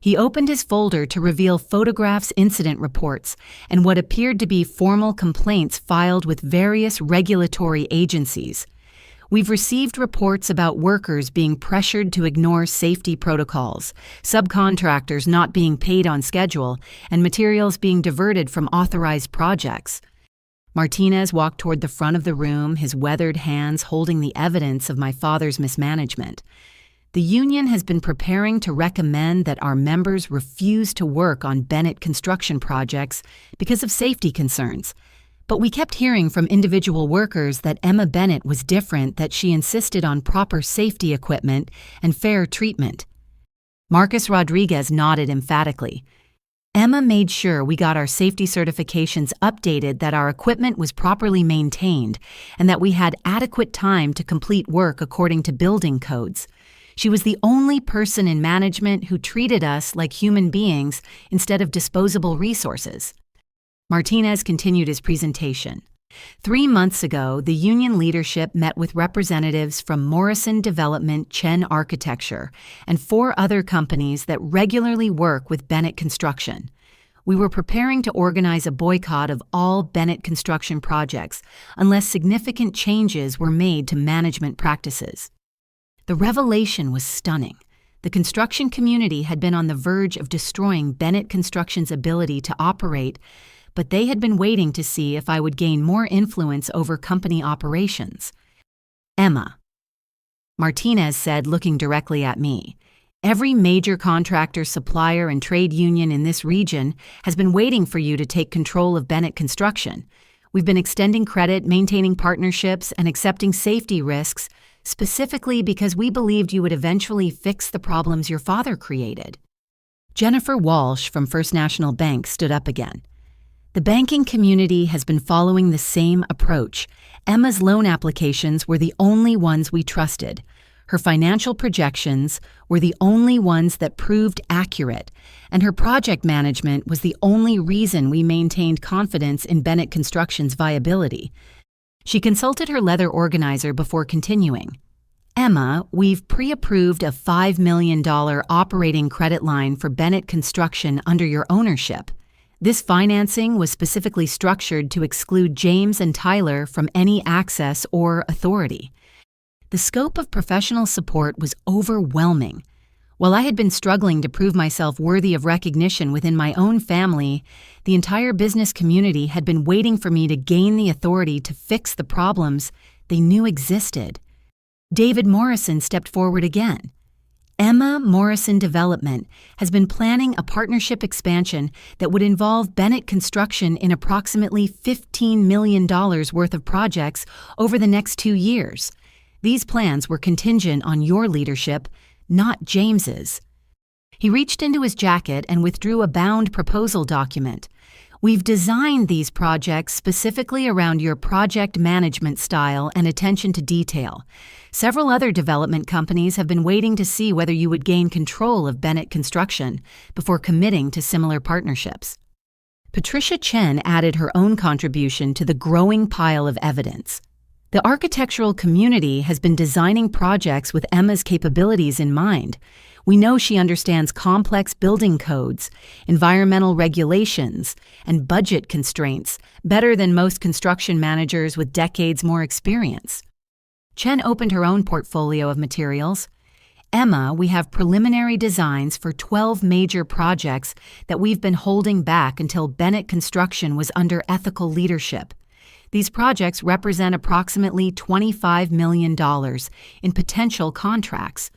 He opened his folder to reveal photographs, incident reports, and what appeared to be formal complaints filed with various regulatory agencies. We've received reports about workers being pressured to ignore safety protocols, subcontractors not being paid on schedule, and materials being diverted from authorized projects. Martinez walked toward the front of the room, his weathered hands holding the evidence of my father's mismanagement. The union has been preparing to recommend that our members refuse to work on Bennett construction projects because of safety concerns. But we kept hearing from individual workers that Emma Bennett was different, that she insisted on proper safety equipment and fair treatment. Marcus Rodriguez nodded emphatically. Emma made sure we got our safety certifications updated, that our equipment was properly maintained, and that we had adequate time to complete work according to building codes. She was the only person in management who treated us like human beings instead of disposable resources. Martinez continued his presentation. 3 months ago, the union leadership met with representatives from Morrison Development, Chen Architecture, and 4 other companies that regularly work with Bennett Construction. We were preparing to organize a boycott of all Bennett Construction projects unless significant changes were made to management practices. The revelation was stunning. The construction community had been on the verge of destroying Bennett Construction's ability to operate, but they had been waiting to see if I would gain more influence over company operations. Emma, Martinez said, looking directly at me. Every major contractor, supplier, and trade union in this region has been waiting for you to take control of Bennett Construction. We've been extending credit, maintaining partnerships, and accepting safety risks, specifically because we believed you would eventually fix the problems your father created. Jennifer Walsh from First National Bank stood up again. The banking community has been following the same approach. Emma's loan applications were the only ones we trusted. Her financial projections were the only ones that proved accurate, and her project management was the only reason we maintained confidence in Bennett Construction's viability. She consulted her leather organizer before continuing. Emma, we've pre-approved a $5 million operating credit line for Bennett Construction under your ownership. This financing was specifically structured to exclude James and Tyler from any access or authority. The scope of professional support was overwhelming. While I had been struggling to prove myself worthy of recognition within my own family, the entire business community had been waiting for me to gain the authority to fix the problems they knew existed. David Morrison stepped forward again. Emma Morrison Development has been planning a partnership expansion that would involve Bennett Construction in approximately $15 million worth of projects over the next 2 years. These plans were contingent on your leadership, not James's. He reached into his jacket and withdrew a bound proposal document. We've designed these projects specifically around your project management style and attention to detail. Several other development companies have been waiting to see whether you would gain control of Bennett Construction before committing to similar partnerships. Patricia Chen added her own contribution to the growing pile of evidence. The architectural community has been designing projects with Emma's capabilities in mind. We know she understands complex building codes, environmental regulations, and budget constraints better than most construction managers with decades more experience. Chen opened her own portfolio of materials. Emma, we have preliminary designs for 12 major projects that we've been holding back until Bennett Construction was under ethical leadership. These projects represent approximately $25 million in potential contracts.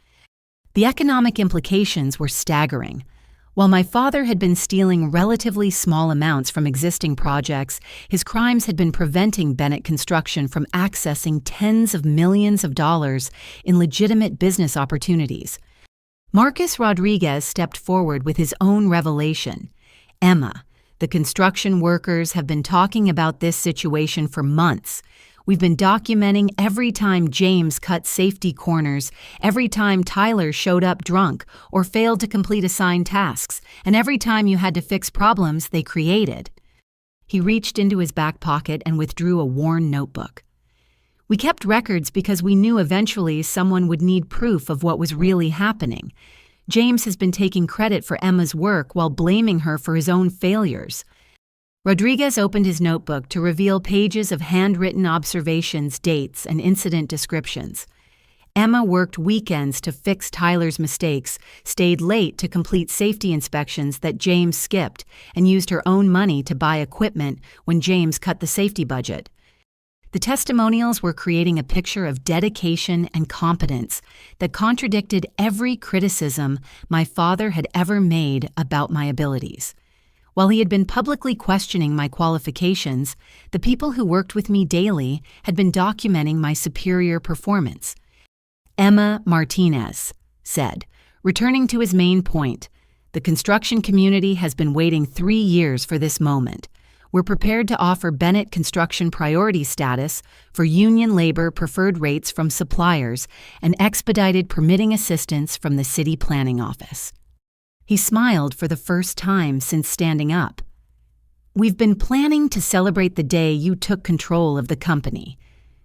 The economic implications were staggering. While my father had been stealing relatively small amounts from existing projects, his crimes had been preventing Bennett Construction from accessing tens of millions of dollars in legitimate business opportunities. Marcus Rodriguez stepped forward with his own revelation. Emma, the construction workers have been talking about this situation for months. We've been documenting every time James cut safety corners, every time Tyler showed up drunk or failed to complete assigned tasks, and every time you had to fix problems they created. He reached into his back pocket and withdrew a worn notebook. We kept records because we knew eventually someone would need proof of what was really happening. James has been taking credit for Emma's work while blaming her for his own failures. Rodriguez opened his notebook to reveal pages of handwritten observations, dates, and incident descriptions. Emma worked weekends to fix Tyler's mistakes, stayed late to complete safety inspections that James skipped, and used her own money to buy equipment when James cut the safety budget. The testimonials were creating a picture of dedication and competence that contradicted every criticism my father had ever made about my abilities. While he had been publicly questioning my qualifications, the people who worked with me daily had been documenting my superior performance. Emma Martinez said, returning to his main point, "The construction community has been waiting 3 years for this moment. We're prepared to offer Bennett Construction priority status for union labor preferred rates from suppliers and expedited permitting assistance from the city planning office." He smiled for the first time since standing up. "We've been planning to celebrate the day you took control of the company.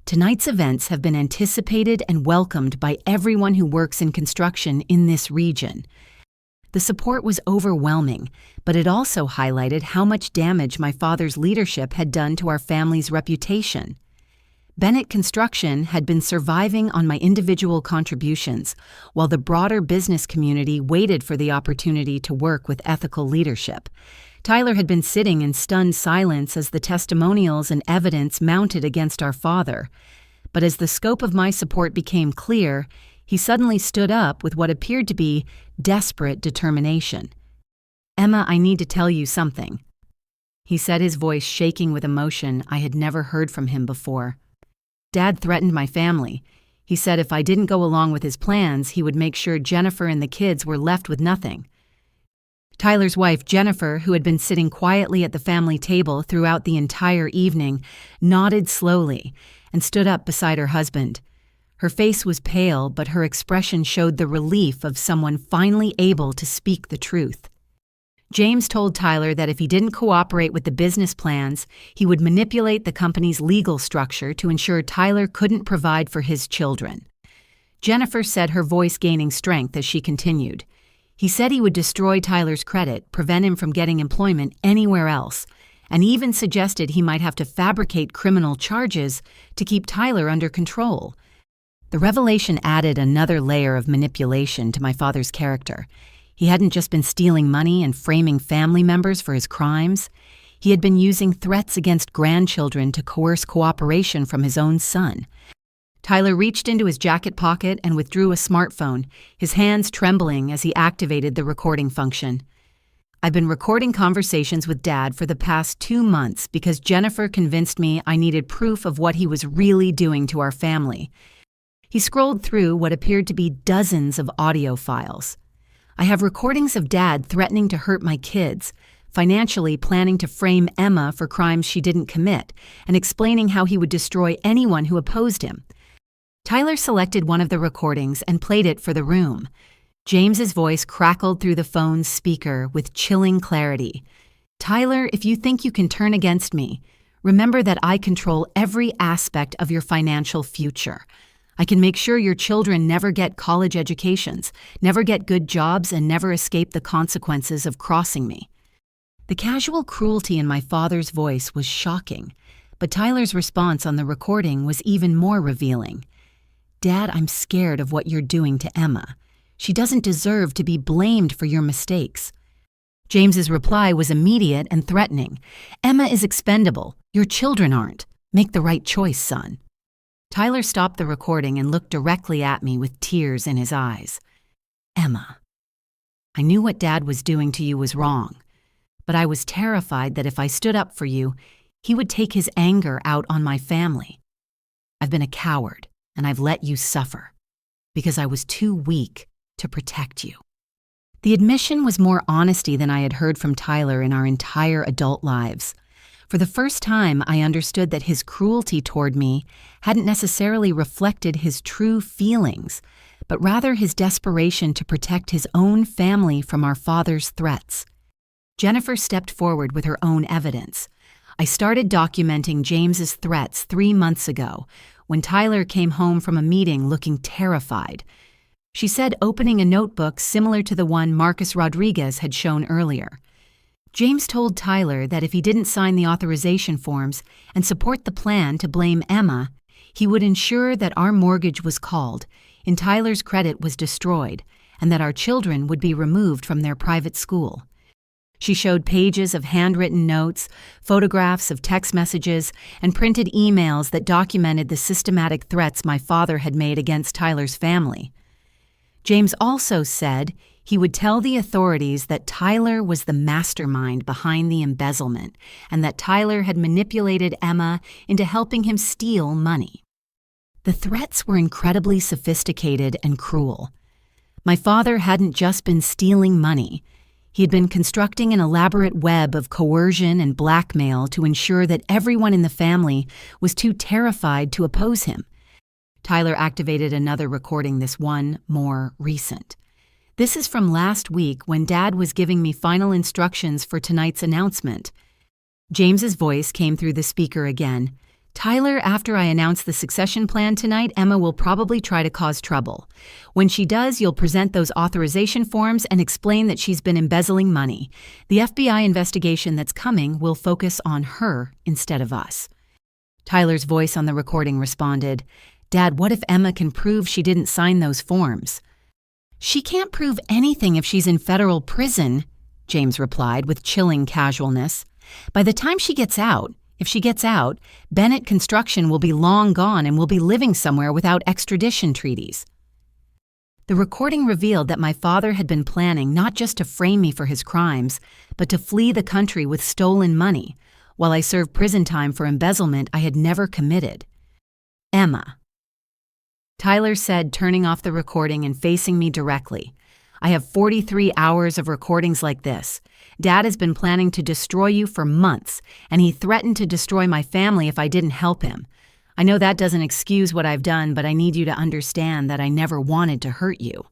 Tonight's events have been anticipated and welcomed by everyone who works in construction in this region." The support was overwhelming, but it also highlighted how much damage my father's leadership had done to our family's reputation. Bennett Construction had been surviving on my individual contributions, while the broader business community waited for the opportunity to work with ethical leadership. Tyler had been sitting in stunned silence as the testimonials and evidence mounted against our father. But as the scope of my support became clear, he suddenly stood up with what appeared to be desperate determination. "Emma, I need to tell you something," he said, his voice shaking with emotion I had never heard from him before. "Dad threatened my family. He said if I didn't go along with his plans, he would make sure Jennifer and the kids were left with nothing." Tyler's wife, Jennifer, who had been sitting quietly at the family table throughout the entire evening, nodded slowly and stood up beside her husband. Her face was pale, but her expression showed the relief of someone finally able to speak the truth. James told Tyler that if he didn't cooperate with the business plans, he would manipulate the company's legal structure to ensure Tyler couldn't provide for his children. Jennifer said, her voice gaining strength as she continued. He said he would destroy Tyler's credit, prevent him from getting employment anywhere else, and even suggested he might have to fabricate criminal charges to keep Tyler under control. The revelation added another layer of manipulation to my father's character. He hadn't just been stealing money and framing family members for his crimes. He had been using threats against grandchildren to coerce cooperation from his own son. Tyler reached into his jacket pocket and withdrew a smartphone, his hands trembling as he activated the recording function. "I've been recording conversations with Dad for the past 2 months because Jennifer convinced me I needed proof of what he was really doing to our family." He scrolled through what appeared to be dozens of audio files. "I have recordings of Dad threatening to hurt my kids, financially planning to frame Emma for crimes she didn't commit, and explaining how he would destroy anyone who opposed him." Tyler selected one of the recordings and played it for the room. James's voice crackled through the phone's speaker with chilling clarity. "Tyler, if you think you can turn against me, remember that I control every aspect of your financial future. I can make sure your children never get college educations, never get good jobs, and never escape the consequences of crossing me." The casual cruelty in my father's voice was shocking, but Tyler's response on the recording was even more revealing. "Dad, I'm scared of what you're doing to Emma. She doesn't deserve to be blamed for your mistakes." James's reply was immediate and threatening. "Emma is expendable. Your children aren't. Make the right choice, son." Tyler stopped the recording and looked directly at me with tears in his eyes. "Emma, I knew what Dad was doing to you was wrong, but I was terrified that if I stood up for you, he would take his anger out on my family. I've been a coward, and I've let you suffer, because I was too weak to protect you." The admission was more honesty than I had heard from Tyler in our entire adult lives. For the first time, I understood that his cruelty toward me hadn't necessarily reflected his true feelings, but rather his desperation to protect his own family from our father's threats. Jennifer stepped forward with her own evidence. "I started documenting James's threats 3 months ago, when Tyler came home from a meeting looking terrified," she said, opening a notebook similar to the one Marcus Rodriguez had shown earlier. James told Tyler that if he didn't sign the authorization forms and support the plan to blame Emma, he would ensure that our mortgage was called, in Tyler's credit was destroyed and that our children would be removed from their private school. She showed pages of handwritten notes, photographs of text messages, and printed emails that documented the systematic threats my father had made against Tyler's family. James also said he would tell the authorities that Tyler was the mastermind behind the embezzlement and that Tyler had manipulated Emma into helping him steal money. The threats were incredibly sophisticated and cruel. My father hadn't just been stealing money. He had been constructing an elaborate web of coercion and blackmail to ensure that everyone in the family was too terrified to oppose him. Tyler activated another recording, this one more recent. This is from last week when Dad was giving me final instructions for tonight's announcement. James's voice came through the speaker again. Tyler, after I announce the succession plan tonight, Emma will probably try to cause trouble. When she does, you'll present those authorization forms and explain that she's been embezzling money. The FBI investigation that's coming will focus on her instead of us. Tyler's voice on the recording responded, Dad, what if Emma can prove she didn't sign those forms? She can't prove anything if she's in federal prison, James replied with chilling casualness. By the time she gets out, if she gets out, Bennett Construction will be long gone and will be living somewhere without extradition treaties. The recording revealed that my father had been planning not just to frame me for his crimes, but to flee the country with stolen money, while I served prison time for embezzlement I had never committed. Emma. Tyler said, turning off the recording and facing me directly. I have 43 hours of recordings like this. Dad has been planning to destroy you for months, and he threatened to destroy my family if I didn't help him. I know that doesn't excuse what I've done, but I need you to understand that I never wanted to hurt you.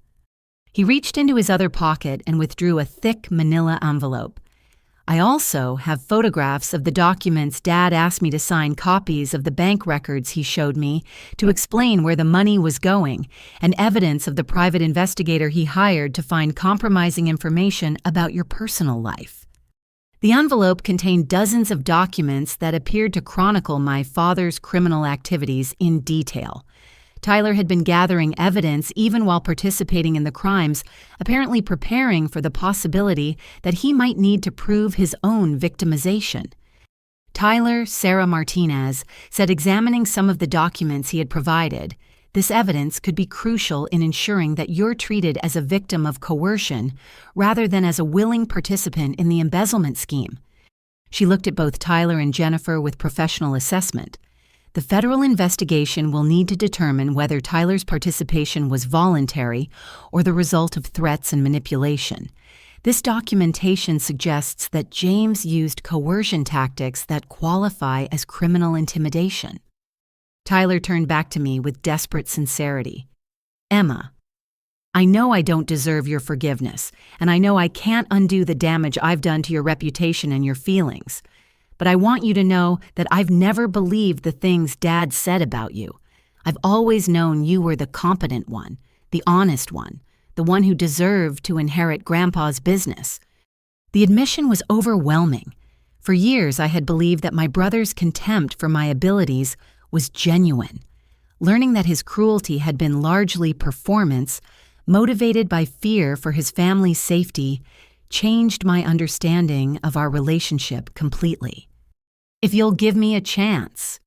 He reached into his other pocket and withdrew a thick manila envelope. I also have photographs of the documents Dad asked me to sign, copies of the bank records he showed me to explain where the money was going, and evidence of the private investigator he hired to find compromising information about your personal life. The envelope contained dozens of documents that appeared to chronicle my father's criminal activities in detail. Tyler had been gathering evidence even while participating in the crimes, apparently preparing for the possibility that he might need to prove his own victimization. Tyler Sarah Martinez said examining some of the documents he had provided, this evidence could be crucial in ensuring that you're treated as a victim of coercion rather than as a willing participant in the embezzlement scheme. She looked at both Tyler and Jennifer with professional assessment. The federal investigation will need to determine whether Tyler's participation was voluntary or the result of threats and manipulation. This documentation suggests that James used coercion tactics that qualify as criminal intimidation. Tyler turned back to me with desperate sincerity. Emma, I know I don't deserve your forgiveness, and I know I can't undo the damage I've done to your reputation and your feelings. But I want you to know that I've never believed the things Dad said about you. I've always known you were the competent one, the honest one, the one who deserved to inherit Grandpa's business. The admission was overwhelming. For years, I had believed that my brother's contempt for my abilities was genuine. Learning that his cruelty had been largely performance, motivated by fear for his family's safety, changed my understanding of our relationship completely. If you'll give me a chance,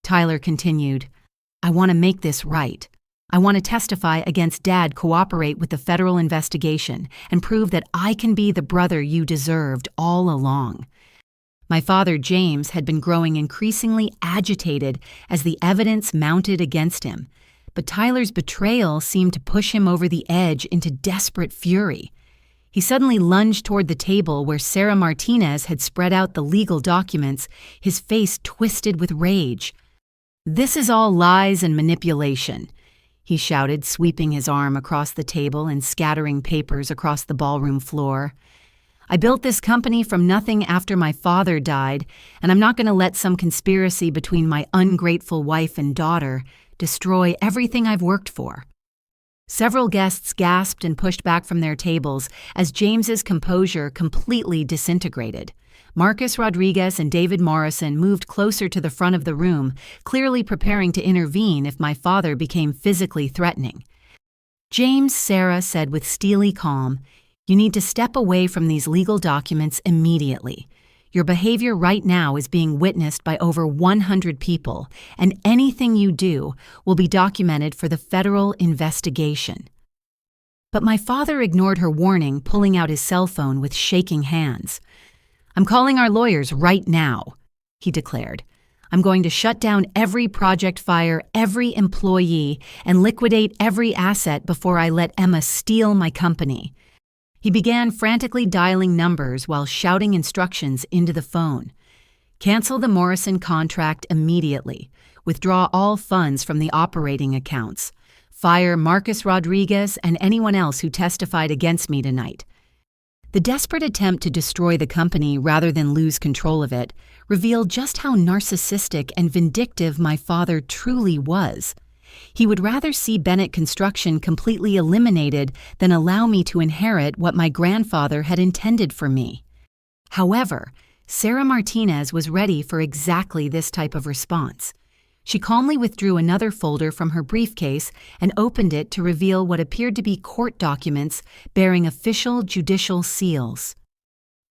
Tyler continued, I want to make this right. I want to testify against Dad, cooperate with the federal investigation, and prove that I can be the brother you deserved all along. My father, James, had been growing increasingly agitated as the evidence mounted against him, but Tyler's betrayal seemed to push him over the edge into desperate fury. He suddenly lunged toward the table where Sarah Martinez had spread out the legal documents, his face twisted with rage. This is all lies and manipulation, he shouted, sweeping his arm across the table and scattering papers across the ballroom floor. I built this company from nothing after my father died, and I'm not going to let some conspiracy between my ungrateful wife and daughter destroy everything I've worked for. Several guests gasped and pushed back from their tables as James's composure completely disintegrated. Marcus Rodriguez and David Morrison moved closer to the front of the room, clearly preparing to intervene if my father became physically threatening. James, Sarah said with steely calm, "You need to step away from these legal documents immediately. Your behavior right now is being witnessed by over 100 people, and anything you do will be documented for the federal investigation." But my father ignored her warning, pulling out his cell phone with shaking hands. "I'm calling our lawyers right now," he declared. "I'm going to shut down every project, fire every employee, and liquidate every asset before I let Emma steal my company." He began frantically dialing numbers while shouting instructions into the phone. "Cancel the Morrison contract immediately. Withdraw all funds from the operating accounts. Fire Marcus Rodriguez and anyone else who testified against me tonight." The desperate attempt to destroy the company rather than lose control of it revealed just how narcissistic and vindictive my father truly was. He would rather see Bennett Construction completely eliminated than allow me to inherit what my grandfather had intended for me. However, Sarah Martinez was ready for exactly this type of response. She calmly withdrew another folder from her briefcase and opened it to reveal what appeared to be court documents bearing official judicial seals.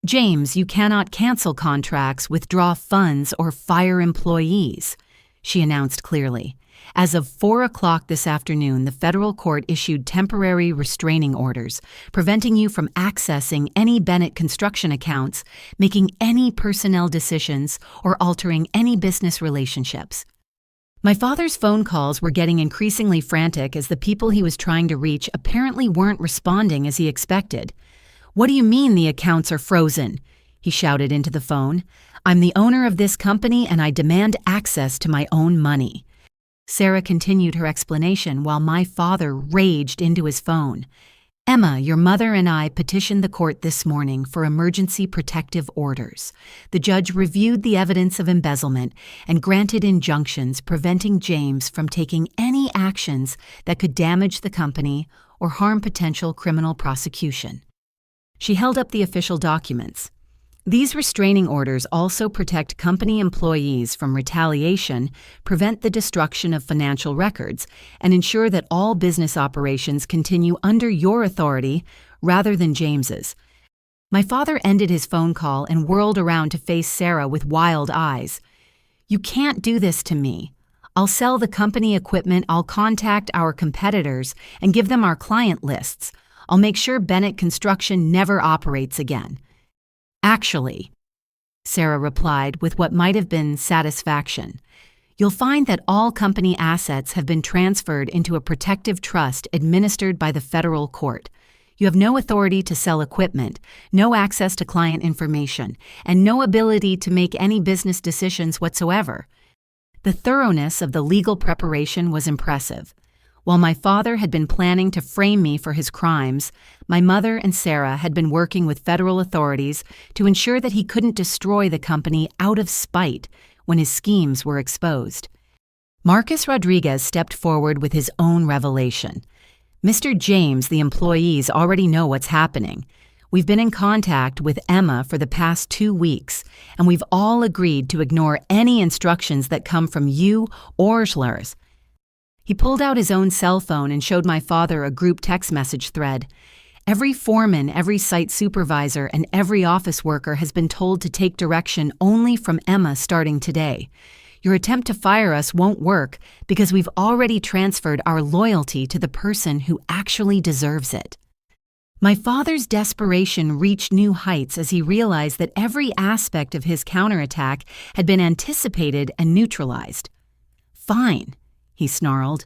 "James, you cannot cancel contracts, withdraw funds, or fire employees," she announced clearly. "As of 4 o'clock this afternoon, the federal court issued temporary restraining orders, preventing you from accessing any Bennett Construction accounts, making any personnel decisions, or altering any business relationships." My father's phone calls were getting increasingly frantic as the people he was trying to reach apparently weren't responding as he expected. "What do you mean the accounts are frozen?" he shouted into the phone. "I'm the owner of this company and I demand access to my own money." Sarah continued her explanation while my father raged into his phone. "Emma, your mother and I petitioned the court this morning for emergency protective orders. The judge reviewed the evidence of embezzlement and granted injunctions preventing James from taking any actions that could damage the company or harm potential criminal prosecution." She held up the official documents. "These restraining orders also protect company employees from retaliation, prevent the destruction of financial records, and ensure that all business operations continue under your authority rather than James's." My father ended his phone call and whirled around to face Sarah with wild eyes. "You can't do this to me. I'll sell the company equipment, I'll contact our competitors and give them our client lists. I'll make sure Bennett Construction never operates again." "Actually," Sarah replied with what might have been satisfaction, "you'll find that all company assets have been transferred into a protective trust administered by the federal court. You have no authority to sell equipment, no access to client information, and no ability to make any business decisions whatsoever." The thoroughness of the legal preparation was impressive. While my father had been planning to frame me for his crimes, my mother and Sarah had been working with federal authorities to ensure that he couldn't destroy the company out of spite when his schemes were exposed. Marcus Rodriguez stepped forward with his own revelation. "Mr. James, the employees already know what's happening. We've been in contact with Emma for the past 2 weeks, and we've all agreed to ignore any instructions that come from you or Schlers." He pulled out his own cell phone and showed my father a group text message thread. "Every foreman, every site supervisor, and every office worker has been told to take direction only from Emma starting today. Your attempt to fire us won't work because we've already transferred our loyalty to the person who actually deserves it." My father's desperation reached new heights as he realized that every aspect of his counterattack had been anticipated and neutralized. "Fine," he snarled.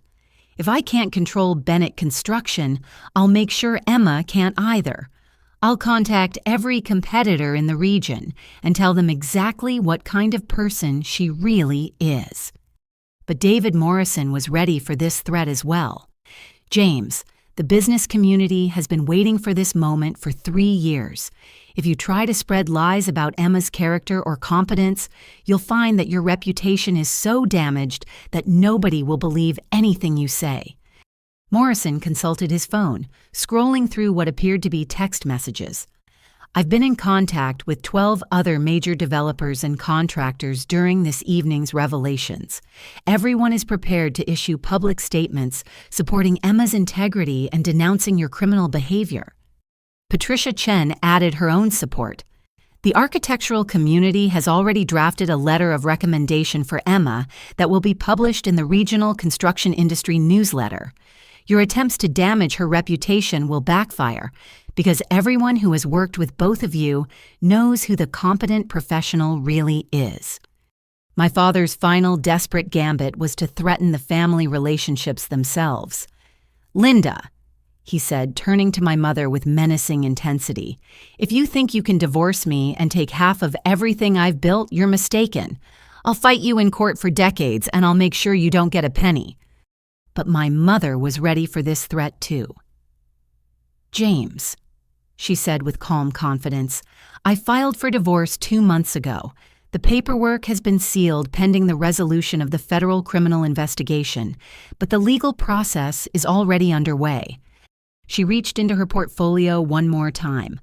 "If I can't control Bennett Construction, I'll make sure Emma can't either. I'll contact every competitor in the region and tell them exactly what kind of person she really is." But David Morrison was ready for this threat as well. "James, the business community has been waiting for this moment for 3 years. If you try to spread lies about Emma's character or competence, you'll find that your reputation is so damaged that nobody will believe anything you say." Morrison consulted his phone, scrolling through what appeared to be text messages. I've been in contact with 12 other major developers and contractors during this evening's revelations. Everyone is prepared to issue public statements supporting Emma's integrity and denouncing your criminal behavior. Patricia Chen added her own support. The architectural community has already drafted a letter of recommendation for Emma that will be published in the regional construction industry newsletter. Your attempts to damage her reputation will backfire because everyone who has worked with both of you knows who the competent professional really is. My father's final desperate gambit was to threaten the family relationships themselves. "Linda," he said, turning to my mother with menacing intensity, "if you think you can divorce me and take half of everything I've built, you're mistaken. I'll fight you in court for decades, and I'll make sure you don't get a penny." But my mother was ready for this threat too. "James," she said with calm confidence, "I filed for divorce 2 months ago. The paperwork has been sealed pending the resolution of the federal criminal investigation, but the legal process is already underway." She reached into her portfolio one more time.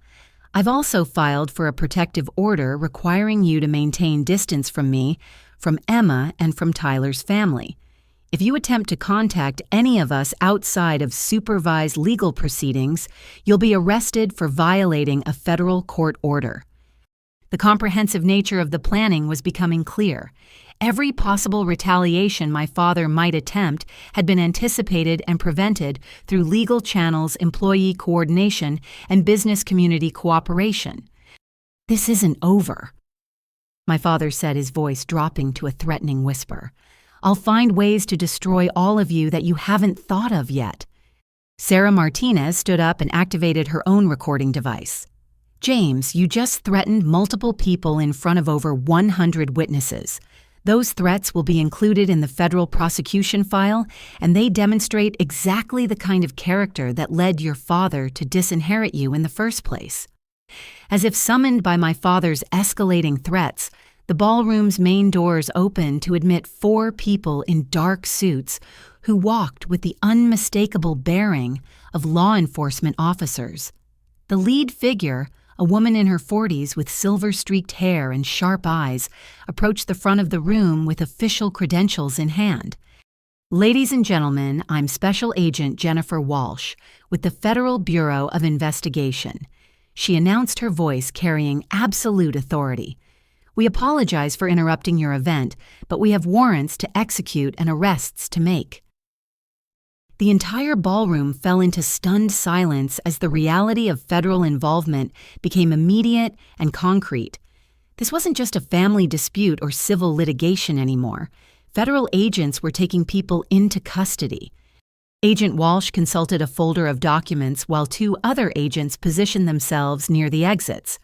"I've also filed for a protective order requiring you to maintain distance from me, from Emma, and from Tyler's family. If you attempt to contact any of us outside of supervised legal proceedings, you'll be arrested for violating a federal court order." The comprehensive nature of the planning was becoming clear. Every possible retaliation my father might attempt had been anticipated and prevented through legal channels, employee coordination, and business community cooperation. "This isn't over," my father said, his voice dropping to a threatening whisper. "I'll find ways to destroy all of you that you haven't thought of yet." Sarah Martinez stood up and activated her own recording device. "James, you just threatened multiple people in front of over 100 witnesses. Those threats will be included in the federal prosecution file, and they demonstrate exactly the kind of character that led your father to disinherit you in the first place." As if summoned by my father's escalating threats, the ballroom's main doors opened to admit 4 people in dark suits who walked with the unmistakable bearing of law enforcement officers. The lead figure, a woman in her 40s with silver-streaked hair and sharp eyes, approached the front of the room with official credentials in hand. "Ladies and gentlemen, I'm Special Agent Jennifer Walsh with the Federal Bureau of Investigation," she announced, her voice carrying absolute authority. "We apologize for interrupting your event, but we have warrants to execute and arrests to make." The entire ballroom fell into stunned silence as the reality of federal involvement became immediate and concrete. This wasn't just a family dispute or civil litigation anymore. Federal agents were taking people into custody. Agent Walsh consulted a folder of documents while 2 other agents positioned themselves near the exits.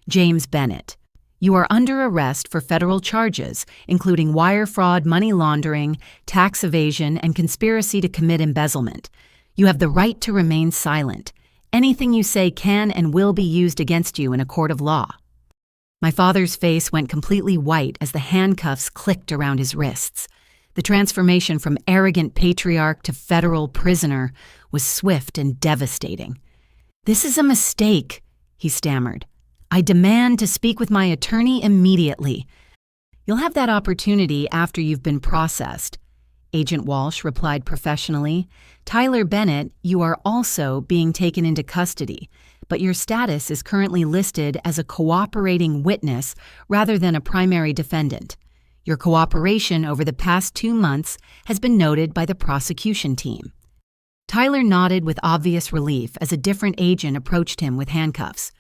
"James Bennett, you are under arrest for federal charges, including wire fraud, money laundering, tax evasion, and conspiracy to commit embezzlement. You have the right to remain silent. Anything you say can and will be used against you in a court of law." My father's face went completely white as the handcuffs clicked around his wrists. The transformation from arrogant patriarch to federal prisoner was swift and devastating. "This is a mistake," he stammered. "I demand to speak with my attorney immediately." "You'll have that opportunity after you've been processed," Agent Walsh replied professionally. "Tyler Bennett, you are also being taken into custody, but your status is currently listed as a cooperating witness rather than a primary defendant. Your cooperation over the past 2 months has been noted by the prosecution team." Tyler nodded with obvious relief as a different agent approached him with handcuffs.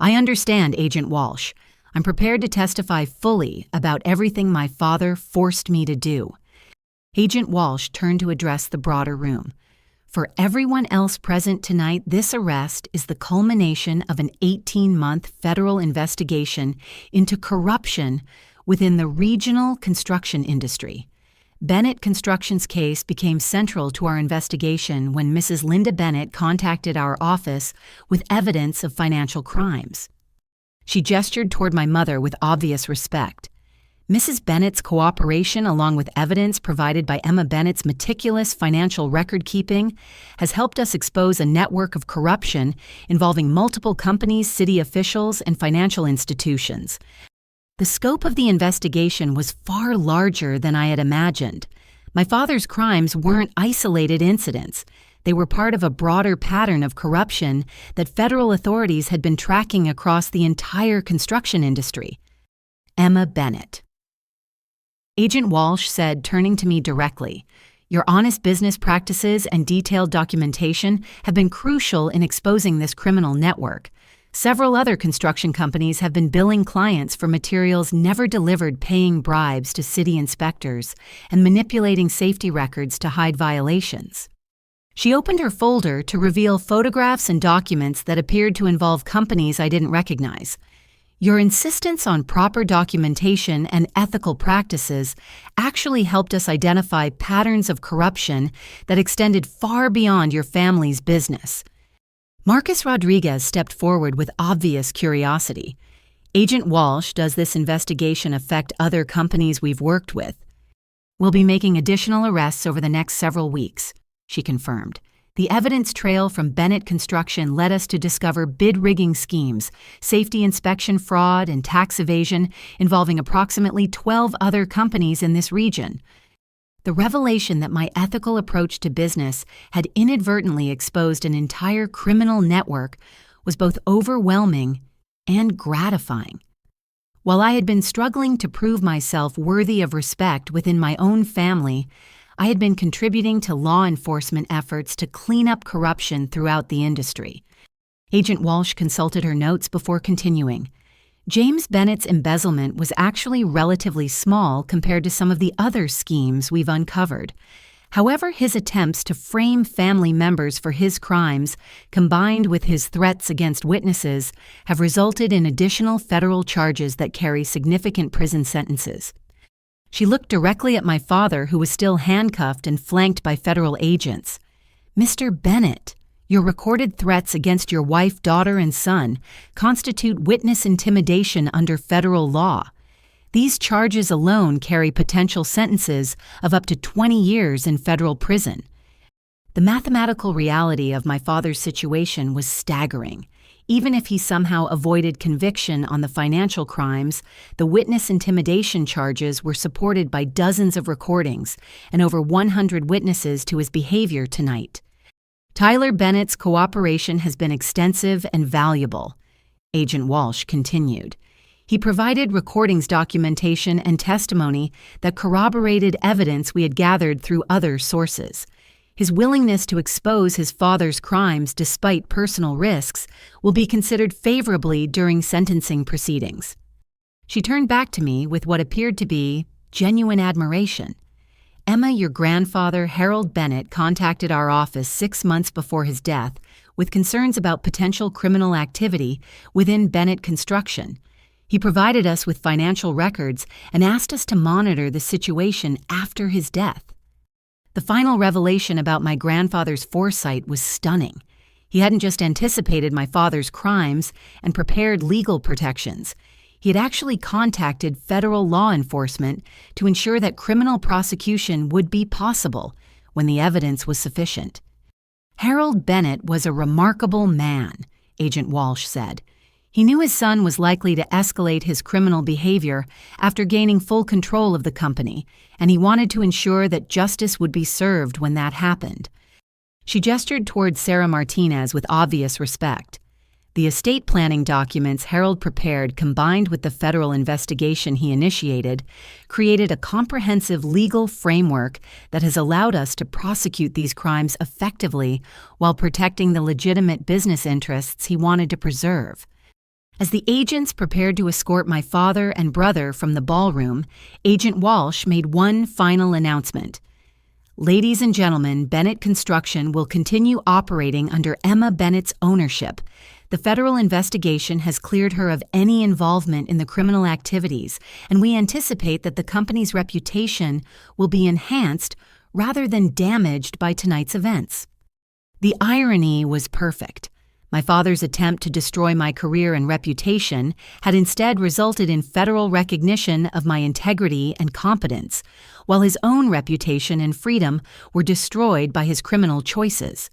"I understand, Agent Walsh. I'm prepared to testify fully about everything my father forced me to do." Agent Walsh turned to address the broader room. "For everyone else present tonight, this arrest is the culmination of an 18-month federal investigation into corruption within the regional construction industry. Bennett Construction's case became central to our investigation when Mrs. Linda Bennett contacted our office with evidence of financial crimes." She gestured toward my mother with obvious respect. Mrs. Bennett's cooperation, along with evidence provided by Emma Bennett's meticulous financial record-keeping, has helped us expose a network of corruption involving multiple companies, city officials, and financial institutions. The scope of the investigation was far larger than I had imagined. My father's crimes weren't isolated incidents. They were part of a broader pattern of corruption that federal authorities had been tracking across the entire construction industry. Emma Bennett. Agent Walsh said, turning to me directly, "Your honest business practices and detailed documentation have been crucial in exposing this criminal network. Several other construction companies have been billing clients for materials never delivered, paying bribes to city inspectors, and manipulating safety records to hide violations." She opened her folder to reveal photographs and documents that appeared to involve companies I didn't recognize. "Your insistence on proper documentation and ethical practices actually helped us identify patterns of corruption that extended far beyond your family's business." Marcus Rodriguez stepped forward with obvious curiosity. "Agent Walsh, does this investigation affect other companies we've worked with?" "We'll be making additional arrests over the next several weeks," she confirmed. "The evidence trail from Bennett Construction led us to discover bid-rigging schemes, safety inspection fraud, and tax evasion involving approximately 12 other companies in this region. The revelation that my ethical approach to business had inadvertently exposed an entire criminal network was both overwhelming and gratifying. While I had been struggling to prove myself worthy of respect within my own family, I had been contributing to law enforcement efforts to clean up corruption throughout the industry." Agent Walsh consulted her notes before continuing. "James Bennett's embezzlement was actually relatively small compared to some of the other schemes we've uncovered. However, his attempts to frame family members for his crimes, combined with his threats against witnesses, have resulted in additional federal charges that carry significant prison sentences." She looked directly at my father, who was still handcuffed and flanked by federal agents. "Mr. Bennett, your recorded threats against your wife, daughter, and son constitute witness intimidation under federal law. These charges alone carry potential sentences of up to 20 years in federal prison." The mathematical reality of my father's situation was staggering. Even if he somehow avoided conviction on the financial crimes, the witness intimidation charges were supported by dozens of recordings and over 100 witnesses to his behavior tonight. "Tyler Bennett's cooperation has been extensive and valuable," Agent Walsh continued. "He provided recordings, documentation, and testimony that corroborated evidence we had gathered through other sources. His willingness to expose his father's crimes despite personal risks will be considered favorably during sentencing proceedings." She turned back to me with what appeared to be genuine admiration. "Emma, your grandfather, Harold Bennett, contacted our office 6 months before his death with concerns about potential criminal activity within Bennett Construction. He provided us with financial records and asked us to monitor the situation after his death." The final revelation about my grandfather's foresight was stunning. He hadn't just anticipated my father's crimes and prepared legal protections. He had actually contacted federal law enforcement to ensure that criminal prosecution would be possible when the evidence was sufficient. "Harold Bennett was a remarkable man," Agent Walsh said. "He knew his son was likely to escalate his criminal behavior after gaining full control of the company, and he wanted to ensure that justice would be served when that happened." She gestured toward Sarah Martinez with obvious respect. The estate planning documents Harold prepared, combined with the federal investigation he initiated, created a comprehensive legal framework that has allowed us to prosecute these crimes effectively while protecting the legitimate business interests he wanted to preserve. As the agents prepared to escort my father and brother from the ballroom, Agent Walsh made one final announcement. "Ladies and gentlemen, Bennett Construction will continue operating under Emma Bennett's ownership. The federal investigation has cleared her of any involvement in the criminal activities, and we anticipate that the company's reputation will be enhanced rather than damaged by tonight's events." The irony was perfect. My father's attempt to destroy my career and reputation had instead resulted in federal recognition of my integrity and competence, while his own reputation and freedom were destroyed by his criminal choices.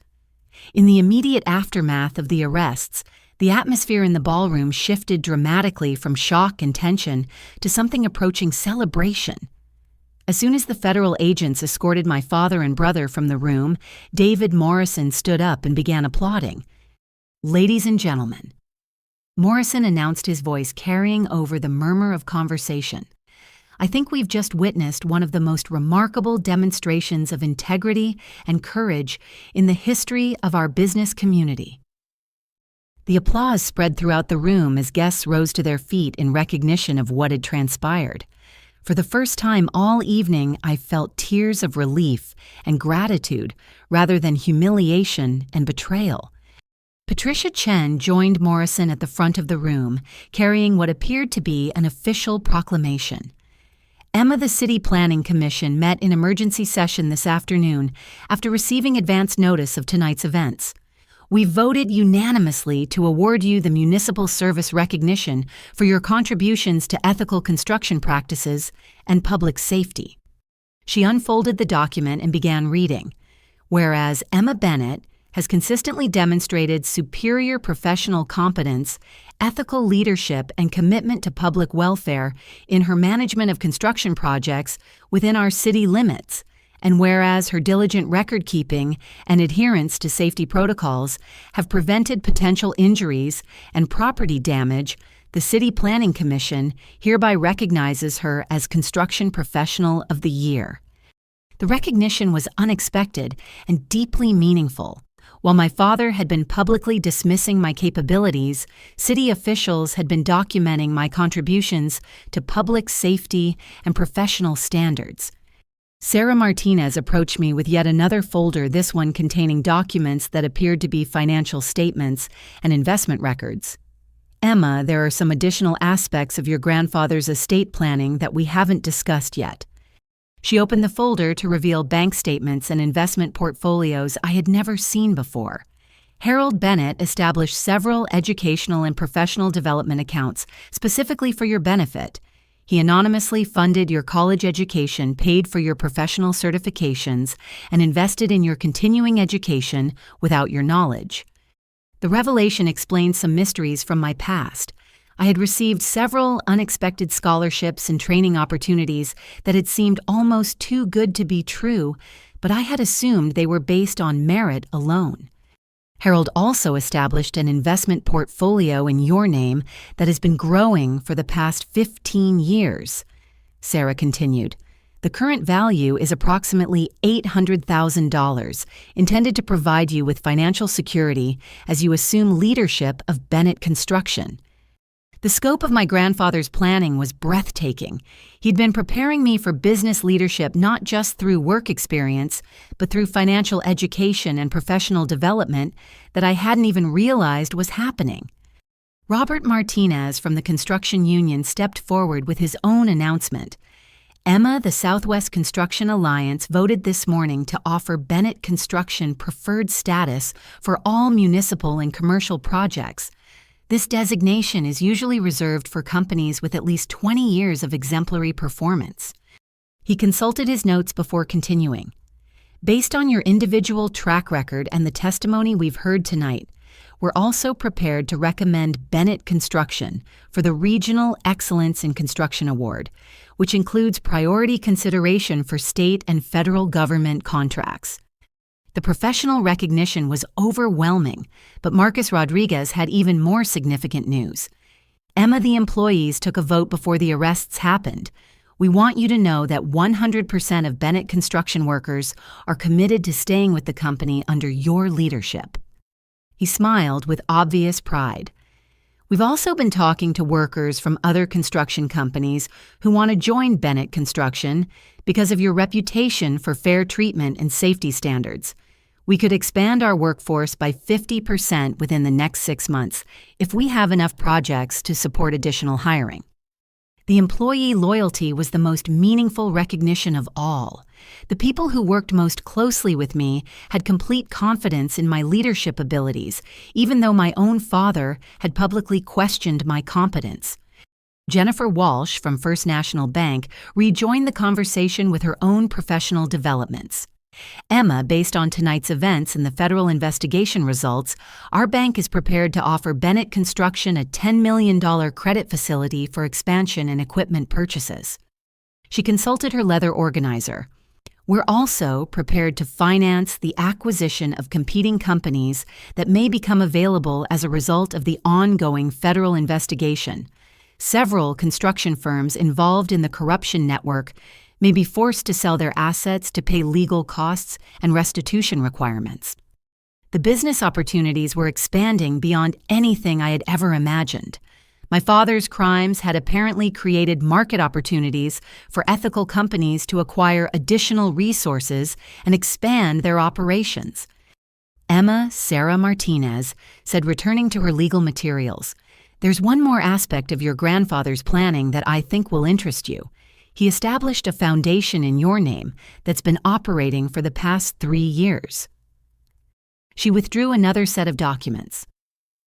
In the immediate aftermath of the arrests, the atmosphere in the ballroom shifted dramatically from shock and tension to something approaching celebration. As soon as the federal agents escorted my father and brother from the room, David Morrison stood up and began applauding. "Ladies and gentlemen," Morrison announced, his voice carrying over the murmur of conversation, "I think we've just witnessed one of the most remarkable demonstrations of integrity and courage in the history of our business community." The applause spread throughout the room as guests rose to their feet in recognition of what had transpired. For the first time all evening, I felt tears of relief and gratitude rather than humiliation and betrayal. Patricia Chen joined Morrison at the front of the room, carrying what appeared to be an official proclamation. Emma, the City Planning Commission, met in emergency session this afternoon after receiving advance notice of tonight's events. We voted unanimously to award you the Municipal Service Recognition for your contributions to ethical construction practices and public safety. She unfolded the document and began reading. Whereas Emma Bennett has consistently demonstrated superior professional competence, ethical leadership, and commitment to public welfare in her management of construction projects within our city limits, and whereas her diligent record-keeping and adherence to safety protocols have prevented potential injuries and property damage, the City Planning Commission hereby recognizes her as Construction Professional of the Year. The recognition was unexpected and deeply meaningful. While my father had been publicly dismissing my capabilities, city officials had been documenting my contributions to public safety and professional standards. Sarah Martinez approached me with yet another folder, this one containing documents that appeared to be financial statements and investment records. "Emma, there are some additional aspects of your grandfather's estate planning that we haven't discussed yet." She opened the folder to reveal bank statements and investment portfolios I had never seen before. Harold Bennett established several educational and professional development accounts specifically for your benefit. He anonymously funded your college education, paid for your professional certifications, and invested in your continuing education without your knowledge. The revelation explained some mysteries from my past. I had received several unexpected scholarships and training opportunities that had seemed almost too good to be true, but I had assumed they were based on merit alone. Harold also established an investment portfolio in your name that has been growing for the past 15 years. Sarah continued. The current value is approximately $800,000, intended to provide you with financial security as you assume leadership of Bennett Construction. The scope of my grandfather's planning was breathtaking. He'd been preparing me for business leadership not just through work experience, but through financial education and professional development that I hadn't even realized was happening. Robert Martinez from the construction union stepped forward with his own announcement. Emma, the Southwest Construction Alliance, voted this morning to offer Bennett Construction preferred status for all municipal and commercial projects. This designation is usually reserved for companies with at least 20 years of exemplary performance. He consulted his notes before continuing. Based on your individual track record and the testimony we've heard tonight, we're also prepared to recommend Bennett Construction for the Regional Excellence in Construction Award, which includes priority consideration for state and federal government contracts. The professional recognition was overwhelming, but Marcus Rodriguez had even more significant news. Emma, the employees took a vote before the arrests happened. We want you to know that 100% of Bennett Construction workers are committed to staying with the company under your leadership. He smiled with obvious pride. We've also been talking to workers from other construction companies who want to join Bennett Construction because of your reputation for fair treatment and safety standards. We could expand our workforce by 50% within the next 6 months if we have enough projects to support additional hiring. The employee loyalty was the most meaningful recognition of all. The people who worked most closely with me had complete confidence in my leadership abilities, even though my own father had publicly questioned my competence. Jennifer Walsh from First National Bank rejoined the conversation with her own professional developments. Emma, based on tonight's events and the federal investigation results, our bank is prepared to offer Bennett Construction a $10 million credit facility for expansion and equipment purchases. She consulted her leather organizer. We're also prepared to finance the acquisition of competing companies that may become available as a result of the ongoing federal investigation. Several construction firms involved in the corruption network may be forced to sell their assets to pay legal costs and restitution requirements. The business opportunities were expanding beyond anything I had ever imagined. My father's crimes had apparently created market opportunities for ethical companies to acquire additional resources and expand their operations. Emma Sarah Martinez said, returning to her legal materials, "There's one more aspect of your grandfather's planning that I think will interest you. He established a foundation in your name that's been operating for the past 3 years." She withdrew another set of documents.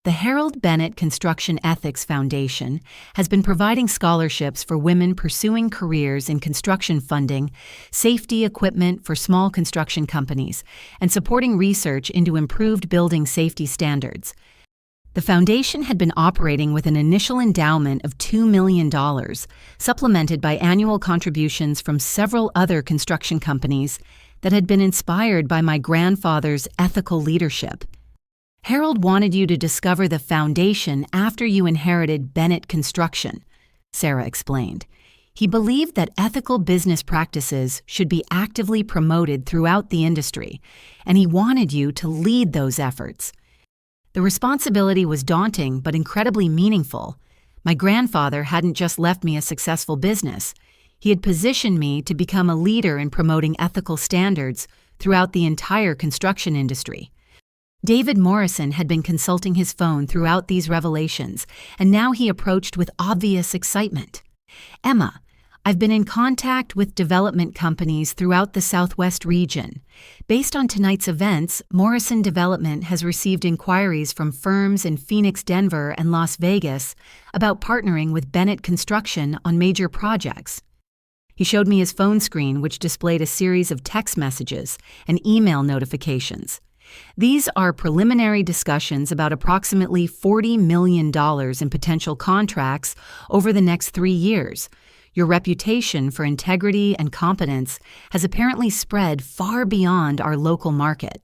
The Harold Bennett Construction Ethics Foundation has been providing scholarships for women pursuing careers in construction funding, safety equipment for small construction companies, and supporting research into improved building safety standards. The foundation had been operating with an initial endowment of $2 million, supplemented by annual contributions from several other construction companies that had been inspired by my grandfather's ethical leadership. "Harold wanted you to discover the foundation after you inherited Bennett Construction," Sarah explained. "He believed that ethical business practices should be actively promoted throughout the industry, and he wanted you to lead those efforts." The responsibility was daunting but incredibly meaningful. My grandfather hadn't just left me a successful business. He had positioned me to become a leader in promoting ethical standards throughout the entire construction industry. David Morrison had been consulting his phone throughout these revelations, and now he approached with obvious excitement. "Emma, I've been in contact with development companies throughout the Southwest region. Based on tonight's events, Morrison Development has received inquiries from firms in Phoenix, Denver, and Las Vegas about partnering with Bennett Construction on major projects." He showed me his phone screen, which displayed a series of text messages and email notifications. "These are preliminary discussions about approximately $40 million in potential contracts over the next 3 years. Your reputation for integrity and competence has apparently spread far beyond our local market."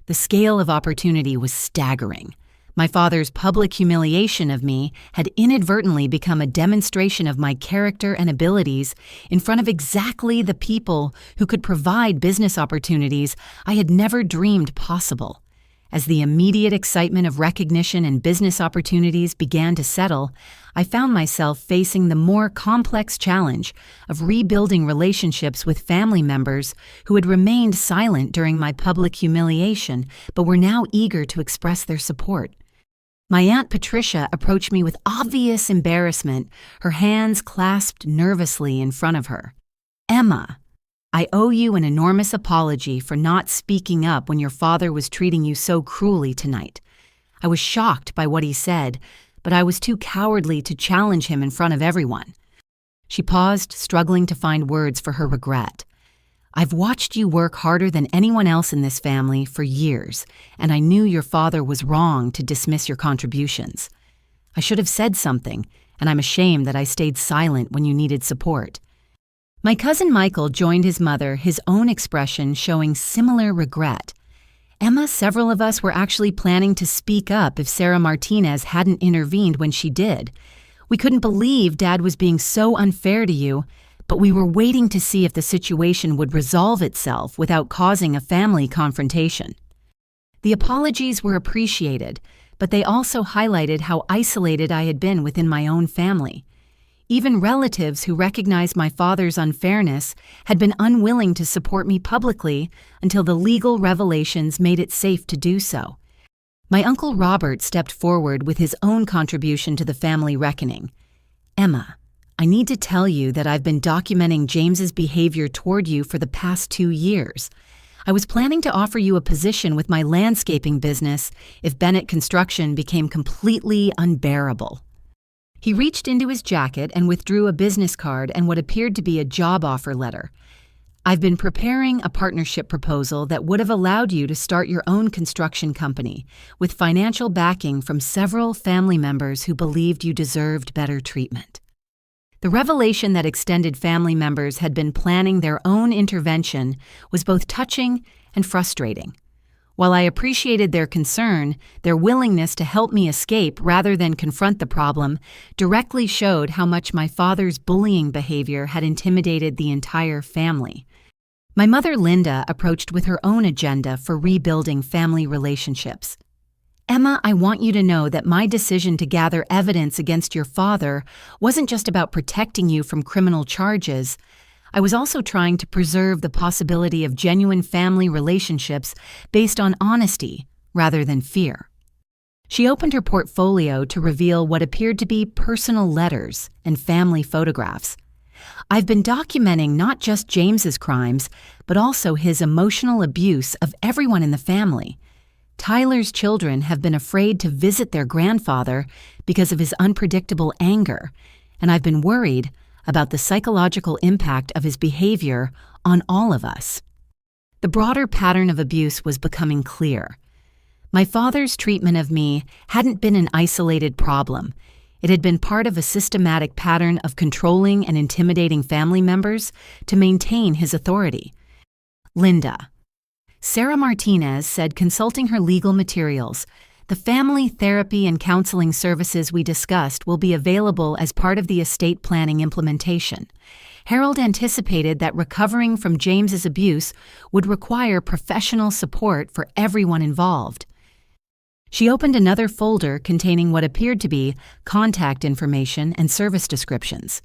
The scale of opportunity was staggering. My father's public humiliation of me had inadvertently become a demonstration of my character and abilities in front of exactly the people who could provide business opportunities I had never dreamed possible. As the immediate excitement of recognition and business opportunities began to settle, I found myself facing the more complex challenge of rebuilding relationships with family members who had remained silent during my public humiliation but were now eager to express their support. My Aunt Patricia approached me with obvious embarrassment, her hands clasped nervously in front of her. "Emma, I owe you an enormous apology for not speaking up when your father was treating you so cruelly tonight. I was shocked by what he said, but I was too cowardly to challenge him in front of everyone." She paused, struggling to find words for her regret. "I've watched you work harder than anyone else in this family for years, and I knew your father was wrong to dismiss your contributions. I should have said something, and I'm ashamed that I stayed silent when you needed support." My cousin Michael joined his mother, his own expression showing similar regret. "Emma, several of us were actually planning to speak up if Sarah Martinez hadn't intervened when she did. We couldn't believe Dad was being so unfair to you, but we were waiting to see if the situation would resolve itself without causing a family confrontation." The apologies were appreciated, but they also highlighted how isolated I had been within my own family. Even relatives who recognized my father's unfairness had been unwilling to support me publicly until the legal revelations made it safe to do so. My Uncle Robert stepped forward with his own contribution to the family reckoning. "Emma, I need to tell you that I've been documenting James's behavior toward you for the past 2 years. I was planning to offer you a position with my landscaping business if Bennett Construction became completely unbearable." He reached into his jacket and withdrew a business card and what appeared to be a job offer letter. "I've been preparing a partnership proposal that would have allowed you to start your own construction company, with financial backing from several family members who believed you deserved better treatment." The revelation that extended family members had been planning their own intervention was both touching and frustrating. While I appreciated their concern, their willingness to help me escape rather than confront the problem directly showed how much my father's bullying behavior had intimidated the entire family. My mother, Linda, approached with her own agenda for rebuilding family relationships. "Emma, I want you to know that my decision to gather evidence against your father wasn't just about protecting you from criminal charges. I was also trying to preserve the possibility of genuine family relationships based on honesty rather than fear." She opened her portfolio to reveal what appeared to be personal letters and family photographs. "I've been documenting not just James's crimes, but also his emotional abuse of everyone in the family. Tyler's children have been afraid to visit their grandfather because of his unpredictable anger, and I've been worried about the psychological impact of his behavior on all of us." The broader pattern of abuse was becoming clear. My father's treatment of me hadn't been an isolated problem. It had been part of a systematic pattern of controlling and intimidating family members to maintain his authority. Linda. Sarah Martinez said, consulting her legal materials, "The family therapy and counseling services we discussed will be available as part of the estate planning implementation. Harold anticipated that recovering from James's abuse would require professional support for everyone involved." She opened another folder containing what appeared to be contact information and service descriptions.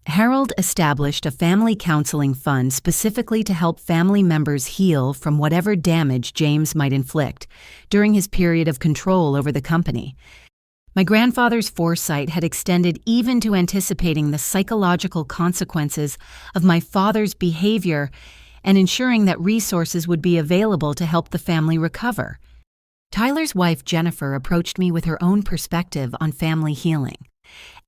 "Harold established a family counseling fund specifically to help family members heal from whatever damage James might inflict during his period of control over the company. My grandfather's foresight had extended even to anticipating the psychological consequences of my father's behavior and ensuring that resources would be available to help the family recover." Tyler's wife, Jennifer, approached me with her own perspective on family healing.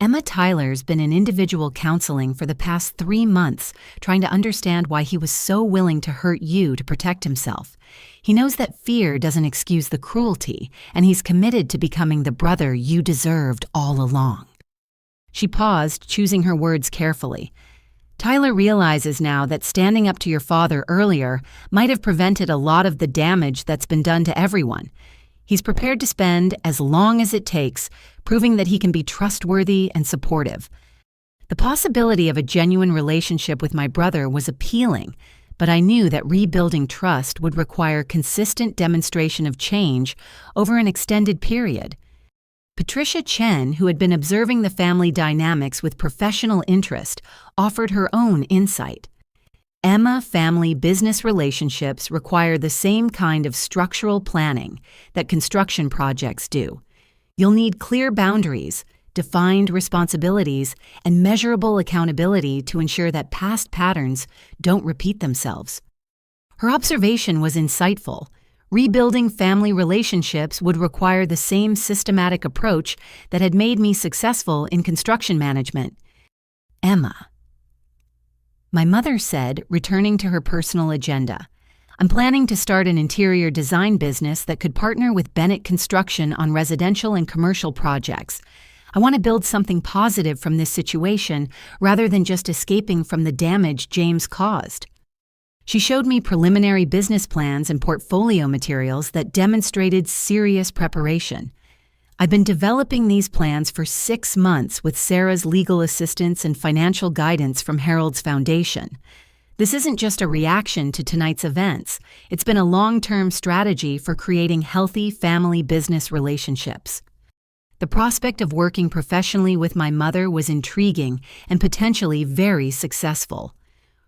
"Emma, Tyler's been in individual counseling for the past 3 months, trying to understand why he was so willing to hurt you to protect himself. He knows that fear doesn't excuse the cruelty, and he's committed to becoming the brother you deserved all along." She paused, choosing her words carefully. "Tyler realizes now that standing up to your father earlier might have prevented a lot of the damage that's been done to everyone. He's prepared to spend as long as it takes, proving that he can be trustworthy and supportive." The possibility of a genuine relationship with my brother was appealing, but I knew that rebuilding trust would require consistent demonstration of change over an extended period. Patricia Chen, who had been observing the family dynamics with professional interest, offered her own insight. "Emma family business relationships require the same kind of structural planning that construction projects do. You'll need clear boundaries, defined responsibilities, and measurable accountability to ensure that past patterns don't repeat themselves." Her observation was insightful. Rebuilding family relationships would require the same systematic approach that had made me successful in construction management. Emma. My mother said, returning to her personal agenda, "I'm planning to start an interior design business that could partner with Bennett Construction on residential and commercial projects. I want to build something positive from this situation rather than just escaping from the damage James caused." She showed me preliminary business plans and portfolio materials that demonstrated serious preparation. "I've been developing these plans for 6 months with Sarah's legal assistance and financial guidance from Harold's Foundation. This isn't just a reaction to tonight's events. It's been a long-term strategy for creating healthy family business relationships." The prospect of working professionally with my mother was intriguing and potentially very successful.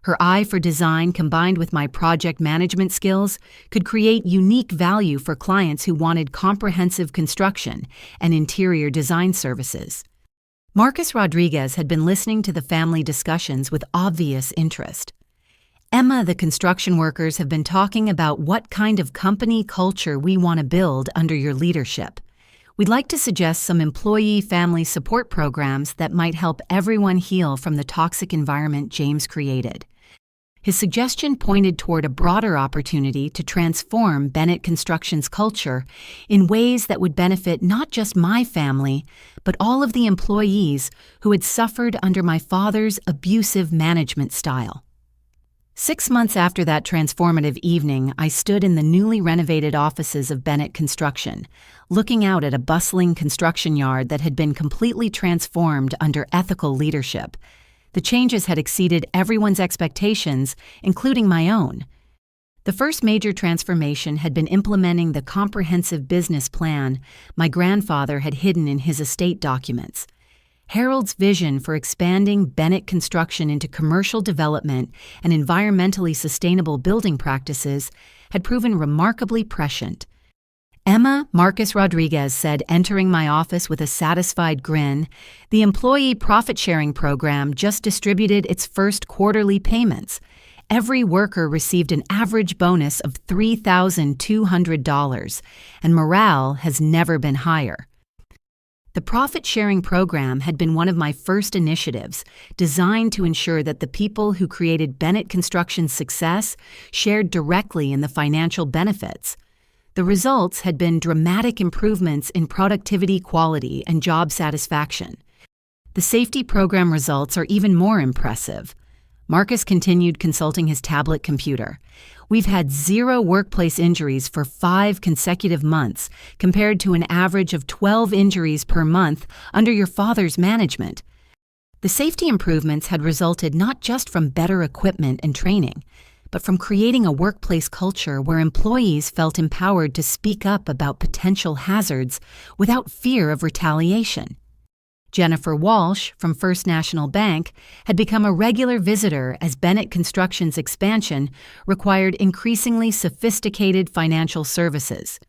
Her eye for design combined with my project management skills could create unique value for clients who wanted comprehensive construction and interior design services. Marcus Rodriguez had been listening to the family discussions with obvious interest. Emma, the construction workers have been talking about what kind of company culture we want to build under your leadership. We'd like to suggest some employee family support programs that might help everyone heal from the toxic environment James created. His suggestion pointed toward a broader opportunity to transform Bennett Construction's culture in ways that would benefit not just my family, but all of the employees who had suffered under my father's abusive management style. 6 months after that transformative evening, I stood in the newly renovated offices of Bennett Construction, looking out at a bustling construction yard that had been completely transformed under ethical leadership. The changes had exceeded everyone's expectations, including my own. The first major transformation had been implementing the comprehensive business plan my grandfather had hidden in his estate documents. Harold's vision for expanding Bennett Construction into commercial development and environmentally sustainable building practices had proven remarkably prescient. Emma, Marcus Rodriguez said, entering my office with a satisfied grin, the employee profit-sharing program just distributed its first quarterly payments. Every worker received an average bonus of $3,200, and morale has never been higher. The profit-sharing program had been one of my first initiatives, designed to ensure that the people who created Bennett Construction's success shared directly in the financial benefits. The results had been dramatic improvements in productivity, quality, and job satisfaction. The safety program results are even more impressive. Marcus continued consulting his tablet computer. We've had 0 workplace injuries for 5 consecutive months, compared to an average of 12 injuries per month under your father's management. The safety improvements had resulted not just from better equipment and training, but from creating a workplace culture where employees felt empowered to speak up about potential hazards without fear of retaliation. Jennifer Walsh from First National Bank had become a regular visitor as Bennett Construction's expansion required increasingly sophisticated financial services.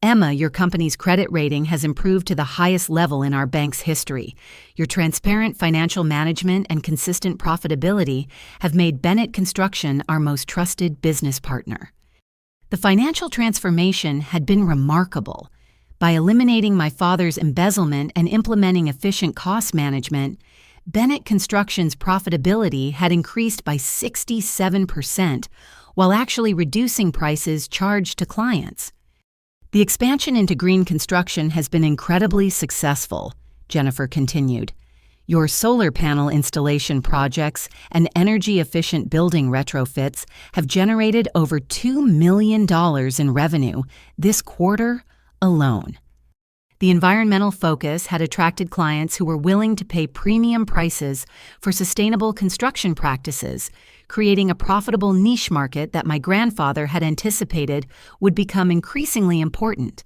Emma, your company's credit rating has improved to the highest level in our bank's history. Your transparent financial management and consistent profitability have made Bennett Construction our most trusted business partner. The financial transformation had been remarkable. By eliminating my father's embezzlement and implementing efficient cost management, Bennett Construction's profitability had increased by 67%, while actually reducing prices charged to clients. The expansion into green construction has been incredibly successful, Jennifer continued. Your solar panel installation projects and energy-efficient building retrofits have generated over $2 million in revenue this quarter alone. The environmental focus had attracted clients who were willing to pay premium prices for sustainable construction practices, creating a profitable niche market that my grandfather had anticipated would become increasingly important.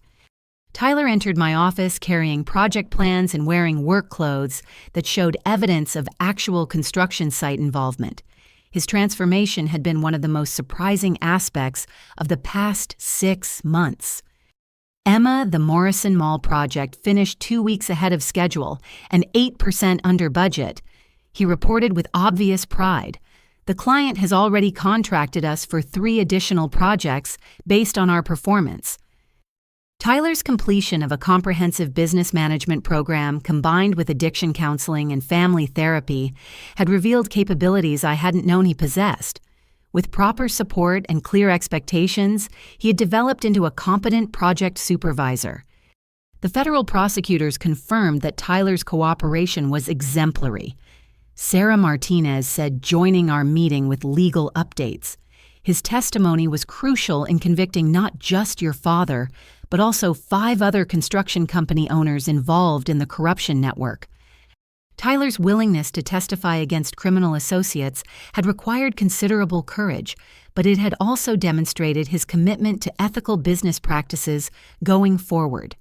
Tyler entered my office carrying project plans and wearing work clothes that showed evidence of actual construction site involvement. His transformation had been one of the most surprising aspects of the past 6 months. Emma, the Morrison Mall project, finished 2 weeks ahead of schedule and 8% under budget. He reported with obvious pride. The client has already contracted us for 3 additional projects based on our performance. Tyler's completion of a comprehensive business management program combined with addiction counseling and family therapy had revealed capabilities I hadn't known he possessed. With proper support and clear expectations, he had developed into a competent project supervisor. The federal prosecutors confirmed that Tyler's cooperation was exemplary. Sarah Martinez said joining our meeting with legal updates. His testimony was crucial in convicting not just your father, but also 5 other construction company owners involved in the corruption network. Tyler's willingness to testify against criminal associates had required considerable courage, but it had also demonstrated his commitment to ethical business practices going forward.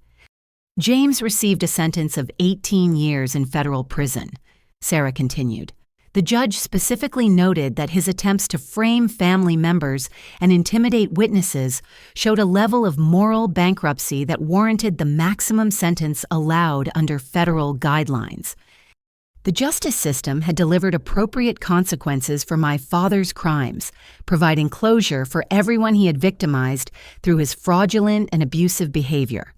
James received a sentence of 18 years in federal prison, Sarah continued. The judge specifically noted that his attempts to frame family members and intimidate witnesses showed a level of moral bankruptcy that warranted the maximum sentence allowed under federal guidelines. The justice system had delivered appropriate consequences for my father's crimes, providing closure for everyone he had victimized through his fraudulent and abusive behavior.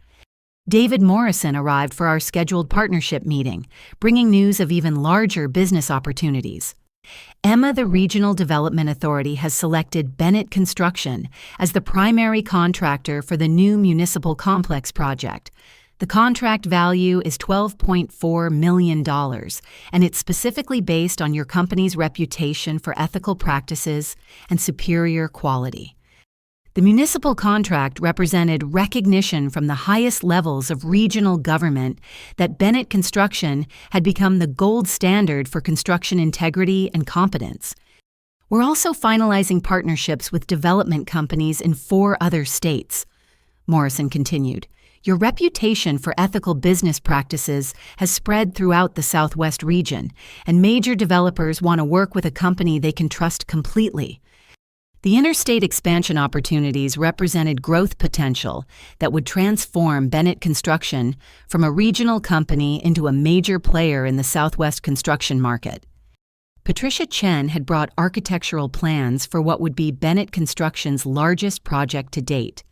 David Morrison arrived for our scheduled partnership meeting, bringing news of even larger business opportunities. Emma, the Regional Development Authority, has selected Bennett Construction as the primary contractor for the new municipal complex project. The contract value is $12.4 million, and it's specifically based on your company's reputation for ethical practices and superior quality. The municipal contract represented recognition from the highest levels of regional government that Bennett Construction had become the gold standard for construction integrity and competence. We're also finalizing partnerships with development companies in 4 other states. Morrison continued, "Your reputation for ethical business practices has spread throughout the Southwest region, and major developers want to work with a company they can trust completely." The interstate expansion opportunities represented growth potential that would transform Bennett Construction from a regional company into a major player in the Southwest construction market. Patricia Chen had brought architectural plans for what would be Bennett Construction's largest project to date.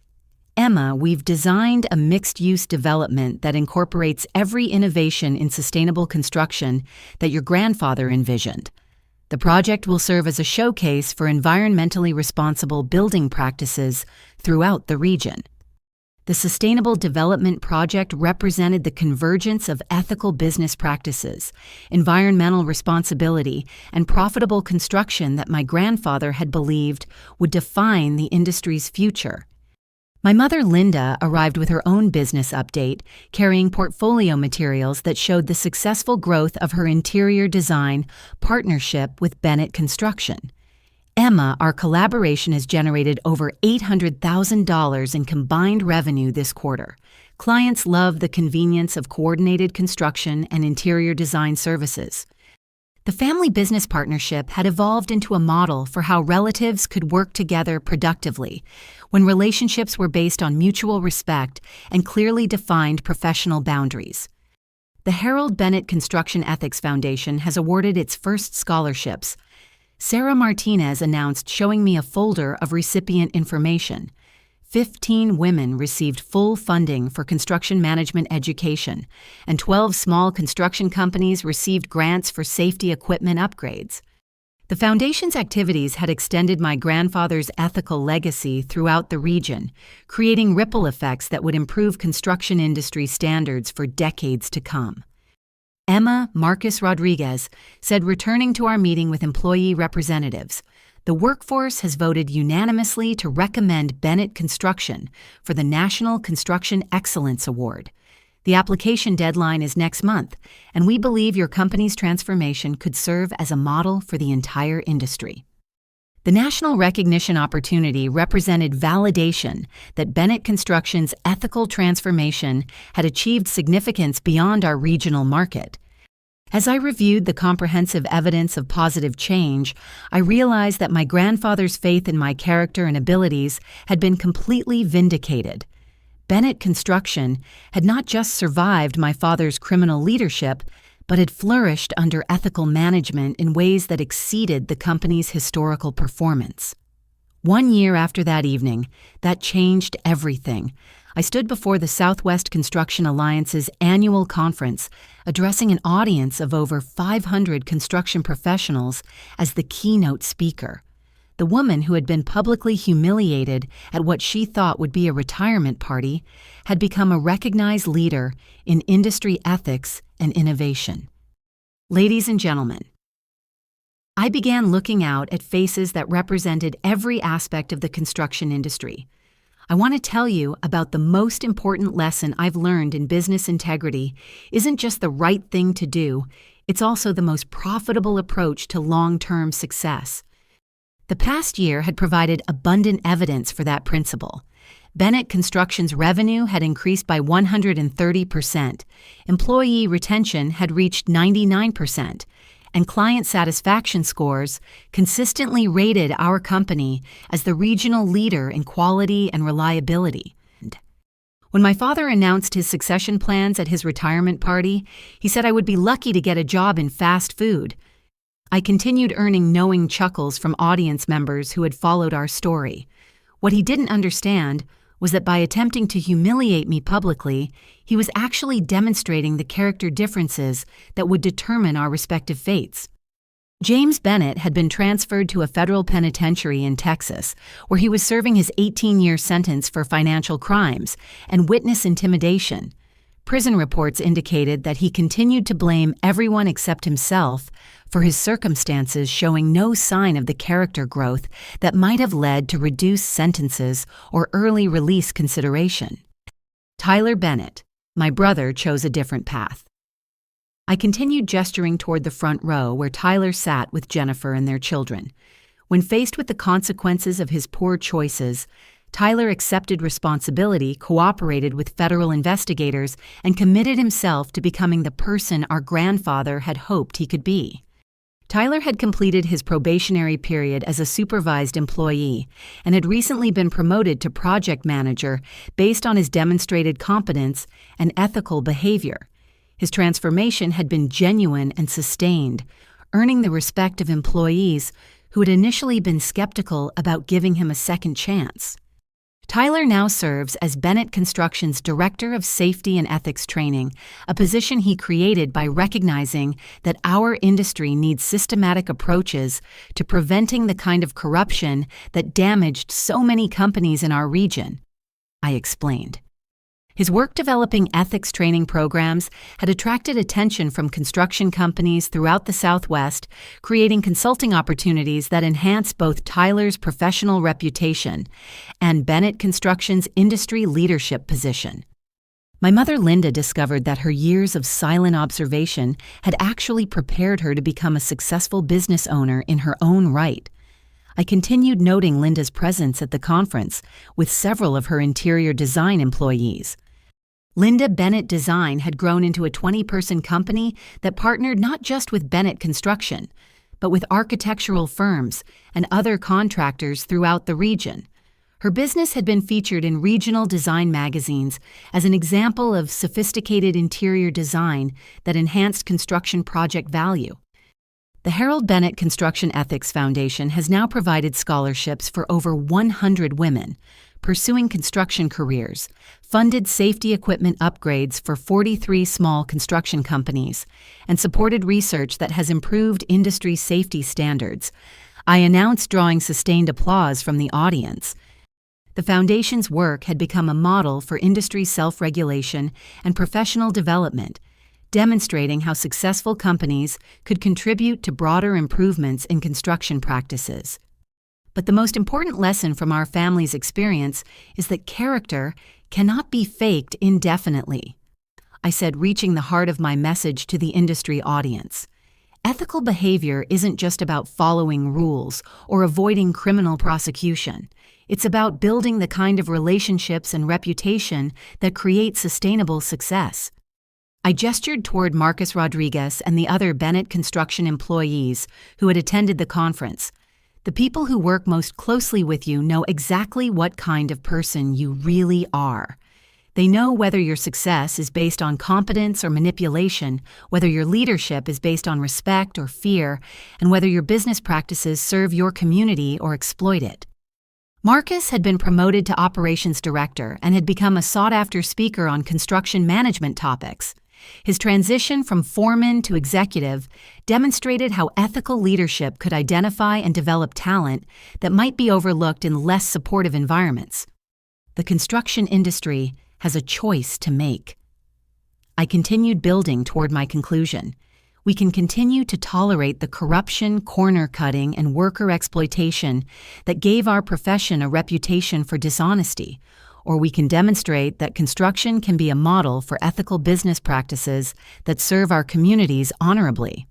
"Emma, we've designed a mixed-use development that incorporates every innovation in sustainable construction that your grandfather envisioned. The project will serve as a showcase for environmentally responsible building practices throughout the region." The Sustainable Development Project represented the convergence of ethical business practices, environmental responsibility, and profitable construction that my grandfather had believed would define the industry's future. My mother, Linda, arrived with her own business update, carrying portfolio materials that showed the successful growth of her interior design partnership with Bennett Construction. "Emma, our collaboration has generated over $800,000 in combined revenue this quarter. Clients love the convenience of coordinated construction and interior design services." The family business partnership had evolved into a model for how relatives could work together productively when relationships were based on mutual respect and clearly defined professional boundaries. The Harold Bennett Construction Ethics Foundation has awarded its first scholarships. Sarah Martinez announced, showing me a folder of recipient information. 15 women received full funding for construction management education, and 12 small construction companies received grants for safety equipment upgrades. The foundation's activities had extended my grandfather's ethical legacy throughout the region, creating ripple effects that would improve construction industry standards for decades to come. Emma Marcus Rodriguez said, returning to our meeting with employee representatives, "The workforce has voted unanimously to recommend Bennett Construction for the National Construction Excellence Award. The application deadline is next month, and we believe your company's transformation could serve as a model for the entire industry." The national recognition opportunity represented validation that Bennett Construction's ethical transformation had achieved significance beyond our regional market. As I reviewed the comprehensive evidence of positive change, I realized that my grandfather's faith in my character and abilities had been completely vindicated. Bennett Construction had not just survived my father's criminal leadership, but had flourished under ethical management in ways that exceeded the company's historical performance. 1 year after that evening, that changed everything. I stood before the Southwest Construction Alliance's annual conference, addressing an audience of over 500 construction professionals as the keynote speaker. The woman who had been publicly humiliated at what she thought would be a retirement party had become a recognized leader in industry ethics and innovation. Ladies and gentlemen, I began looking out at faces that represented every aspect of the construction industry. I want to tell you about the most important lesson I've learned in business integrity isn't just the right thing to do, it's also the most profitable approach to long-term success. The past year had provided abundant evidence for that principle. Bennett Construction's revenue had increased by 130%, employee retention had reached 99%, and client satisfaction scores consistently rated our company as the regional leader in quality and reliability. When my father announced his succession plans at his retirement party, he said I would be lucky to get a job in fast food. I continued earning knowing chuckles from audience members who had followed our story. What he didn't understand was that by attempting to humiliate me publicly, he was actually demonstrating the character differences that would determine our respective fates. James Bennett had been transferred to a federal penitentiary in Texas, where he was serving his 18-year sentence for financial crimes and witness intimidation. Prison reports indicated that he continued to blame everyone except himself for his circumstances, showing no sign of the character growth that might have led to reduced sentences or early release consideration. Tyler Bennett, my brother, chose a different path. I continued gesturing toward the front row where Tyler sat with Jennifer and their children. When faced with the consequences of his poor choices, Tyler accepted responsibility, cooperated with federal investigators, and committed himself to becoming the person our grandfather had hoped he could be. Tyler had completed his probationary period as a supervised employee and had recently been promoted to project manager based on his demonstrated competence and ethical behavior. His transformation had been genuine and sustained, earning the respect of employees who had initially been skeptical about giving him a second chance. Tyler now serves as Bennett Construction's Director of Safety and Ethics Training, a position he created by recognizing that our industry needs systematic approaches to preventing the kind of corruption that damaged so many companies in our region. I explained. His work developing ethics training programs had attracted attention from construction companies throughout the Southwest, creating consulting opportunities that enhance both Tyler's professional reputation and Bennett Construction's industry leadership position. My mother Linda discovered that her years of silent observation had actually prepared her to become a successful business owner in her own right. I continued noting Linda's presence at the conference with several of her interior design employees. Linda Bennett Design had grown into a 20-person company that partnered not just with Bennett Construction, but with architectural firms and other contractors throughout the region. Her business had been featured in regional design magazines as an example of sophisticated interior design that enhanced construction project value. The Harold Bennett Construction Ethics Foundation has now provided scholarships for over 100 women pursuing construction careers, funded safety equipment upgrades for 43 small construction companies, and supported research that has improved industry safety standards. I announced, drawing sustained applause from the audience. The foundation's work had become a model for industry self-regulation and professional development, demonstrating how successful companies could contribute to broader improvements in construction practices. But the most important lesson from our family's experience is that character cannot be faked indefinitely. I said, reaching the heart of my message to the industry audience. Ethical behavior isn't just about following rules or avoiding criminal prosecution. It's about building the kind of relationships and reputation that create sustainable success. I gestured toward Marcus Rodriguez and the other Bennett Construction employees who had attended the conference. The people who work most closely with you know exactly what kind of person you really are. They know whether your success is based on competence or manipulation, whether your leadership is based on respect or fear, and whether your business practices serve your community or exploit it. Marcus had been promoted to operations director and had become a sought-after speaker on construction management topics. His transition from foreman to executive demonstrated how ethical leadership could identify and develop talent that might be overlooked in less supportive environments. The construction industry has a choice to make. I continued building toward my conclusion. We can continue to tolerate the corruption, corner-cutting, and worker exploitation that gave our profession a reputation for dishonesty, or we can demonstrate that construction can be a model for ethical business practices that serve our communities honorably.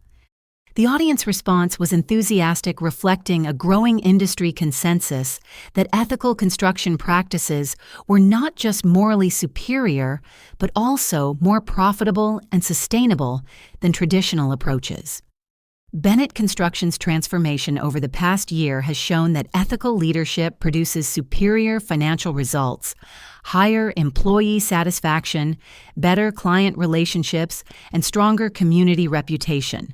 The audience response was enthusiastic, reflecting a growing industry consensus that ethical construction practices were not just morally superior, but also more profitable and sustainable than traditional approaches. Bennett Construction's transformation over the past year has shown that ethical leadership produces superior financial results, higher employee satisfaction, better client relationships, and stronger community reputation.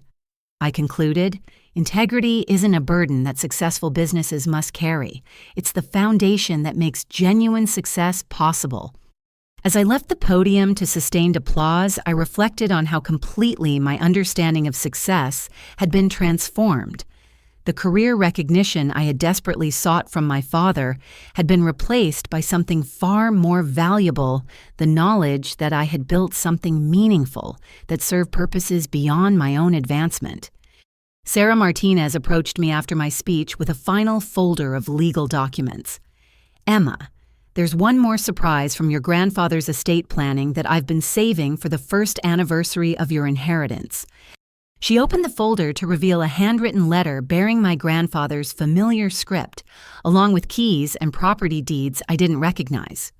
I concluded, integrity isn't a burden that successful businesses must carry. It's the foundation that makes genuine success possible. As I left the podium to sustained applause, I reflected on how completely my understanding of success had been transformed. The career recognition I had desperately sought from my father had been replaced by something far more valuable, the knowledge that I had built something meaningful that served purposes beyond my own advancement. Sarah Martinez approached me after my speech with a final folder of legal documents. "Emma, there's one more surprise from your grandfather's estate planning that I've been saving for the first anniversary of your inheritance." She opened the folder to reveal a handwritten letter bearing my grandfather's familiar script, along with keys and property deeds I didn't recognize.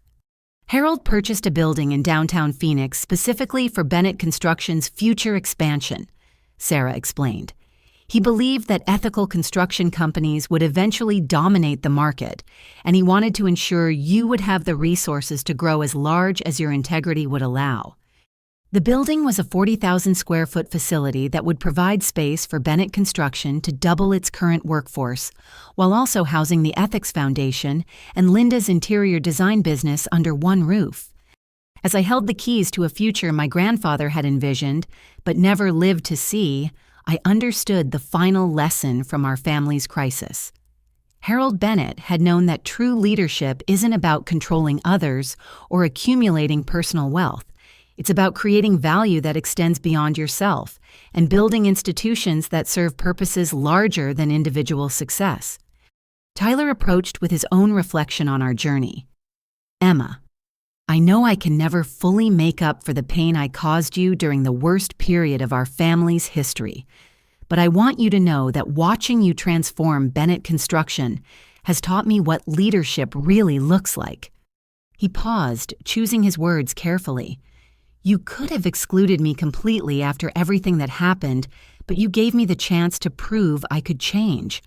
Harold purchased a building in downtown Phoenix specifically for Bennett Construction's future expansion, Sarah explained. He believed that ethical construction companies would eventually dominate the market, and he wanted to ensure you would have the resources to grow as large as your integrity would allow. The building was a 40,000 square foot facility that would provide space for Bennett Construction to double its current workforce, while also housing the Ethics Foundation and Linda's interior design business under one roof. As I held the keys to a future my grandfather had envisioned, but never lived to see, I understood the final lesson from our family's crisis. Harold Bennett had known that true leadership isn't about controlling others or accumulating personal wealth. It's about creating value that extends beyond yourself and building institutions that serve purposes larger than individual success. Tyler approached with his own reflection on our journey. "Emma, I know I can never fully make up for the pain I caused you during the worst period of our family's history, but I want you to know that watching you transform Bennett Construction has taught me what leadership really looks like." He paused, choosing his words carefully. "You could have excluded me completely after everything that happened, but you gave me the chance to prove I could change.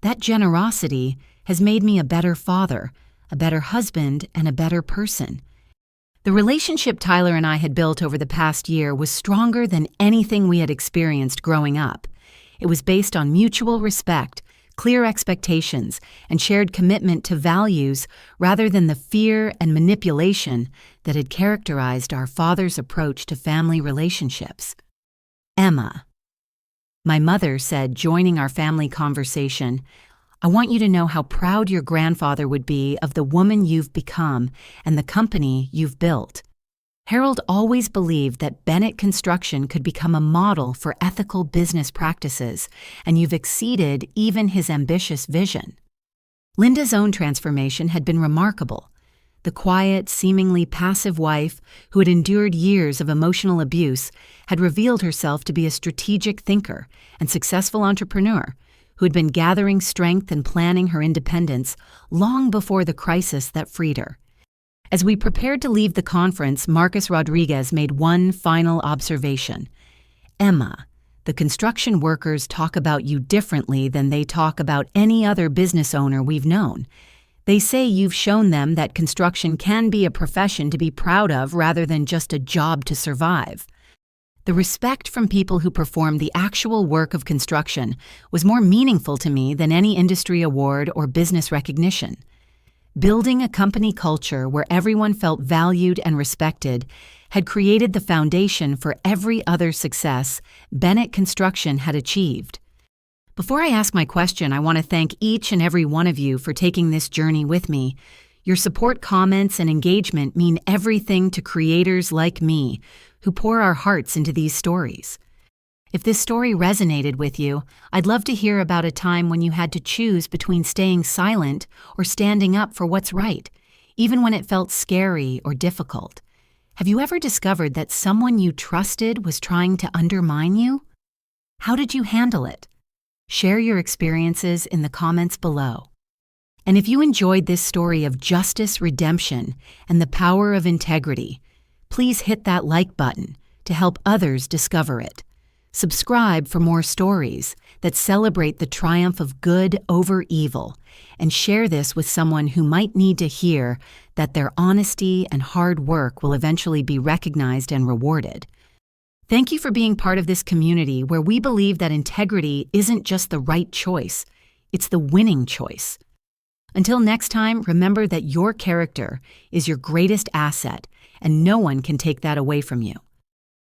That generosity has made me a better father, a better husband, and a better person." The relationship Tyler and I had built over the past year was stronger than anything we had experienced growing up. It was based on mutual respect, clear expectations, and shared commitment to values rather than the fear and manipulation that had characterized our father's approach to family relationships. "Emma," my mother said, joining our family conversation, "I want you to know how proud your grandfather would be of the woman you've become and the company you've built. Harold always believed that Bennett Construction could become a model for ethical business practices, and you've exceeded even his ambitious vision." Linda's own transformation had been remarkable. The quiet, seemingly passive wife who had endured years of emotional abuse had revealed herself to be a strategic thinker and successful entrepreneur who had been gathering strength and planning her independence long before the crisis that freed her. As we prepared to leave the conference, Marcus Rodriguez made one final observation. "Emma, the construction workers talk about you differently than they talk about any other business owner we've known. They say you've shown them that construction can be a profession to be proud of rather than just a job to survive." The respect from people who performed the actual work of construction was more meaningful to me than any industry award or business recognition. Building a company culture where everyone felt valued and respected had created the foundation for every other success Bennett Construction had achieved. Before I ask my question, I want to thank each and every one of you for taking this journey with me. Your support, comments, and engagement mean everything to creators like me who pour our hearts into these stories. If this story resonated with you, I'd love to hear about a time when you had to choose between staying silent or standing up for what's right, even when it felt scary or difficult. Have you ever discovered that someone you trusted was trying to undermine you? How did you handle it? Share your experiences in the comments below. And if you enjoyed this story of justice, redemption, and the power of integrity, please hit that like button to help others discover it. Subscribe for more stories that celebrate the triumph of good over evil, and share this with someone who might need to hear that their honesty and hard work will eventually be recognized and rewarded. Thank you for being part of this community where we believe that integrity isn't just the right choice, it's the winning choice. Until next time, remember that your character is your greatest asset, and no one can take that away from you.